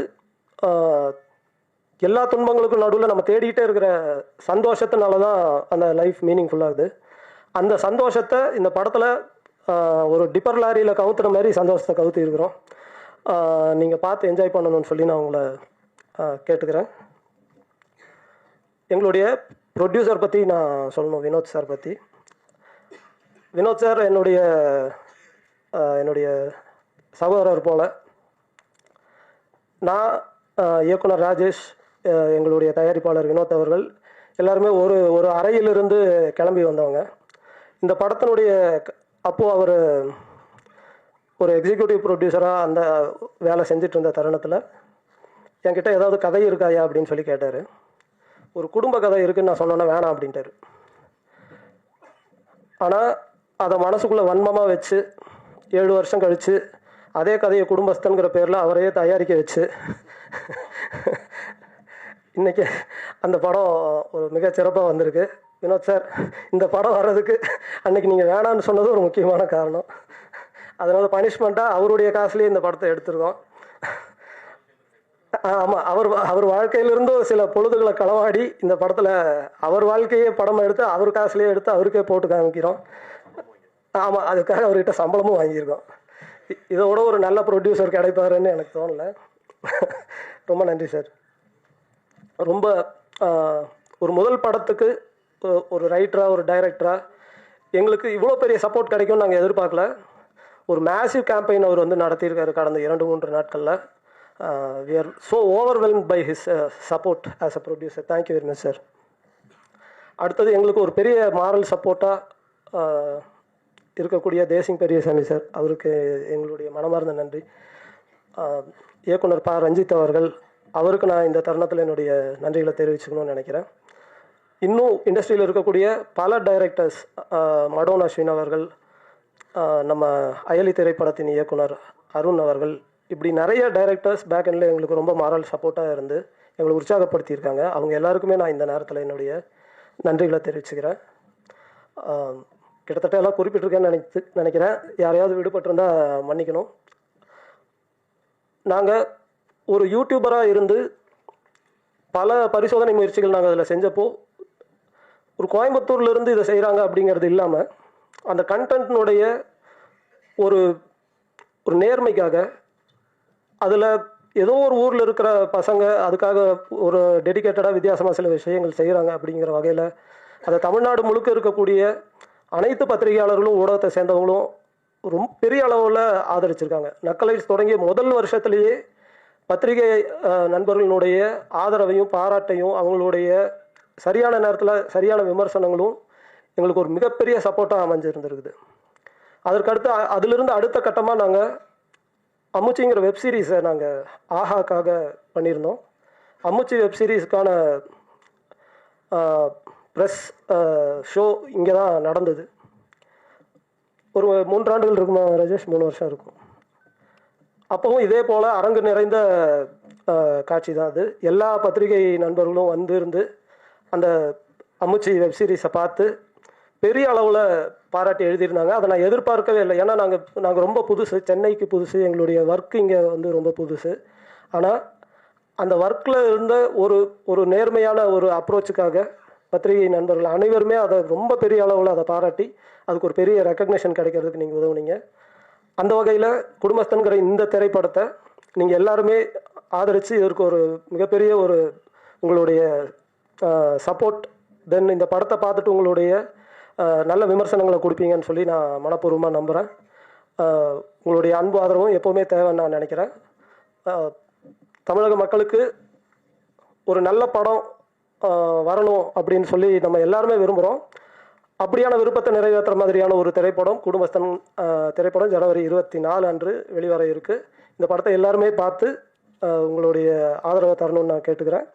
எல்லா துன்பங்களுக்கும் நடுவில் நம்ம தேடிக்கிட்டே இருக்கிற சந்தோஷத்தினால தான் அந்த லைஃப் மீனிங்ஃபுல்லாகுது. அந்த சந்தோஷத்தை இந்த படத்தில் ஒரு டிப்பர் லாரியில் கவுத்துற மாதிரி சந்தோஷத்தை கவுத்தி இருக்கிறோம். நீங்கள் பார்த்து என்ஜாய் பண்ணணும்னு சொல்லி நான் உங்களை கேட்டுக்கிறேன். எங்களுடைய ப்ரொடியூசர் பற்றி நான் சொல்லணும், வினோத் சார் பற்றி. வினோத் சார் என்னுடைய சகோதரர் போல். நான், இயக்குனர் ராஜேஷ், எங்களுடைய தயாரிப்பாளர் வினோத் அவர்கள் எல்லாருமே ஒரு அறையிலிருந்து கிளம்பி வந்தவங்க. இந்த படத்தினுடைய அப்போது அவர் ஒரு எக்ஸிக்யூட்டிவ் ப்ரொடியூசராக அந்த வேலை செஞ்சுட்டு இருந்த தருணத்தில் என்கிட்ட ஏதாவது கதை இருக்காயா அப்படின்னு சொல்லி கேட்டார். ஒரு குடும்ப கதை இருக்குதுன்னு நான் சொன்னோன்னா வேணாம் அப்படின்ட்டார். ஆனால் அதை மனசுக்குள்ளே வன்மமாக வச்சு 7 வருஷம் கழித்து அதே கதையை குடும்பஸ்தன்கிற பேரில் அவரையே தயாரிக்க வச்சு இன்றைக்கி அந்த படம் ஒரு மிகச்சிறப்பாக வந்திருக்கு. வினோத் சார், இந்த படம் வர்றதுக்கு அன்றைக்கி நீங்கள் வேணான்னு சொன்னது ஒரு முக்கியமான காரணம். அதனால் பனிஷ்மெண்ட்டாக அவருடைய காசுலேயே இந்த படத்தை எடுத்துருக்கோம். ஆமாம், அவர் வாழ்க்கையிலிருந்தும் சில பொழுதுகளை களவாடி இந்த படத்தில் அவர் வாழ்க்கையே படம் எடுத்து அவர் காசுலேயே எடுத்து அவருக்கே போட்டு காமிக்கிறோம். ஆமாம், அதுக்காக அவர்கிட்ட சம்பளமும் வாங்கியிருக்கோம். இதோட ஒரு நல்ல ப்ரொடியூசர் கிடைப்பாருன்னு எனக்கு தோணலை. ரொம்ப நன்றி சார். ரொம்ப ஒரு முதல் படத்துக்கு ஒரு ரைட்டராக ஒரு டைரக்டராக எங்களுக்கு இவ்வளோ பெரிய சப்போர்ட் கிடைக்கும்னு நாங்கள் எதிர்பார்க்கல. ஒரு மேசிவ் கேம்பெயின் அவர் வந்து நடத்தியிருக்காரு கடந்த 2-3 நாட்களில். We are so overwhelmed by his support as a producer. Thank you very much sir. அடுத்தது எங்களுக்கு ஒரு பெரிய மாரல் சப்போர்ட்டாக இருக்கக்கூடிய தேசிங் பெரியசாமி சார், அவருக்கு எங்களுடைய மனமார்ந்த நன்றி. இயக்குனர் ப. ரஞ்சித் அவர்கள், அவருக்கு நான் இந்த தருணத்தில் என்னுடைய நன்றிகளை தெரிவிச்சுக்கணும்னு நினைக்கிறேன். இன்னும் இண்டஸ்ட்ரியில் இருக்கக்கூடிய பல டைரக்டர்ஸ், மடோன் அஸ்வின் அவர்கள், நம்ம அயலி திரைப்படத்தின் இயக்குனர் அருண் அவர்கள், இப்படி நிறைய டைரக்டர்ஸ் பேக் எண்டில் எங்களுக்கு ரொம்ப மாரல் சப்போர்ட்டாக இருந்து எங்களை உற்சாகப்படுத்தியிருக்காங்க. அவங்க எல்லாருக்குமே நான் இந்த நேரத்தில் என்னுடைய நன்றிகளை தெரிவிச்சுக்கிறேன். கிட்டத்தட்ட எல்லாம் குறிப்பிட்டிருக்கேன்னு நினைக்கிறேன். யாரையாவது விடுபட்டிருந்தால் மன்னிக்கணும். நாங்கள் ஒரு யூடியூபராக இருந்து பல பரிசோதனை முயற்சிகள் நாங்கள் அதில் செஞ்சப்போ, ஒரு கோயம்புத்தூர்லேருந்து இதை செய்கிறாங்க அப்படிங்கிறது இல்லாமல் அந்த கண்டென்ட்னுடைய ஒரு ஒரு நேர்மைக்காக, அதில் ஏதோ ஒரு ஊரில் இருக்கிற பசங்க அதுக்காக ஒரு டெடிக்கேட்டடாக வித்தியாசமாக சில விஷயங்கள் செய்கிறாங்க அப்படிங்கிற வகையில் அதை தமிழ்நாடு முழுக்க இருக்கக்கூடிய அனைத்து பத்திரிகையாளர்களும் ஊடகத்தை சேர்ந்தவங்களும் ரொம்ப பெரிய அளவில் ஆதரிச்சிருக்காங்க. நக்கலைட்ஸ் தொடங்கிய முதல் வருஷத்துலேயே பத்திரிகை நண்பர்களுடைய ஆதரவையும் பாராட்டையும் அவங்களுடைய சரியான நேரத்தில் சரியான விமர்சனங்களும் எங்களுக்கு ஒரு மிகப்பெரிய சப்போர்ட்டாக அமைஞ்சிருந்துருக்குது. அதற்கடுத்து அதிலிருந்து அடுத்த கட்டமாக நாங்கள் அம்முச்சிங்கிற வெப்சீரிஸை நாங்கள் ஆஹாக்காக பண்ணியிருந்தோம். அம்முச்சி வெப்சீரிஸுக்கான ப்ரெஸ் ஷோ இங்கே தான் நடந்தது. ஒரு 3 ஆண்டுகள் இருக்குமா ராஜேஷ்? 3 வருஷம் இருக்கும். அப்போவும் இதே போல் அரங்கு நிறைந்த காட்சி தான் அது. எல்லா பத்திரிகை நண்பர்களும் இருந்து அந்த அம்முச்சி வெப்சீரிஸை பார்த்து பெரிய அளவில் பாராட்டி எழுதியிருந்தாங்க. அதை நான் எதிர்பார்க்கவே இல்லை. ஏன்னா நாங்கள் ரொம்ப புதுசு, சென்னைக்கு புதுசு, எங்களுடைய ஒர்க் இங்கே வந்து ரொம்ப புதுசு. ஆனால் அந்த ஒர்க்கில் இருந்த ஒரு நேர்மையான ஒரு அப்ரோச்சுக்காக பத்திரிகை நண்பர்கள் அனைவருமே அதை ரொம்ப பெரிய அளவில் அதை பாராட்டி அதுக்கு ஒரு பெரிய ரெக்கக்னேஷன் கிடைக்கிறதுக்கு நீங்கள் உதவுனீங்க. அந்த வகையில் குடும்பஸ்தன்கிற இந்த திரைப்படத்தை நீங்கள் எல்லாருமே ஆதரித்து இதற்கு ஒரு மிகப்பெரிய ஒரு உங்களுடைய சப்போர்ட், தென் இந்த படத்தை பார்த்துட்டு உங்களுடைய நல்ல விமர்சனங்களை கொடுப்பீங்கன்னு சொல்லி நான் மனப்பூர்வமாக நம்புகிறேன். உங்களுடைய அன்பு ஆதரவும் எப்போவுமே தேவைன்னு நான் நினைக்கிறேன். தமிழக மக்களுக்கு ஒரு நல்ல படம் வரணும் அப்படின்னு சொல்லி நம்ம எல்லாருமே விரும்புகிறோம். அப்படியான விருப்பத்தை நிறைவேற்றுற மாதிரியான ஒரு திரைப்படம் குடும்பஸ்தன் திரைப்படம் ஜனவரி 24 அன்று வெளிவர இருக்குது. இந்த படத்தை எல்லாருமே பார்த்து உங்களுடைய ஆதரவை தரணும்னு நான் கேட்டுக்கிறேன்.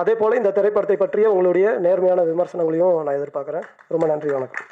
அதே போல் இந்த திரைப்படத்தை பற்றிய உங்களுடைய நேர்மையான விமர்சனங்களையும் நான் எதிர்பார்க்குறேன். ரொம்ப நன்றி, வணக்கம்.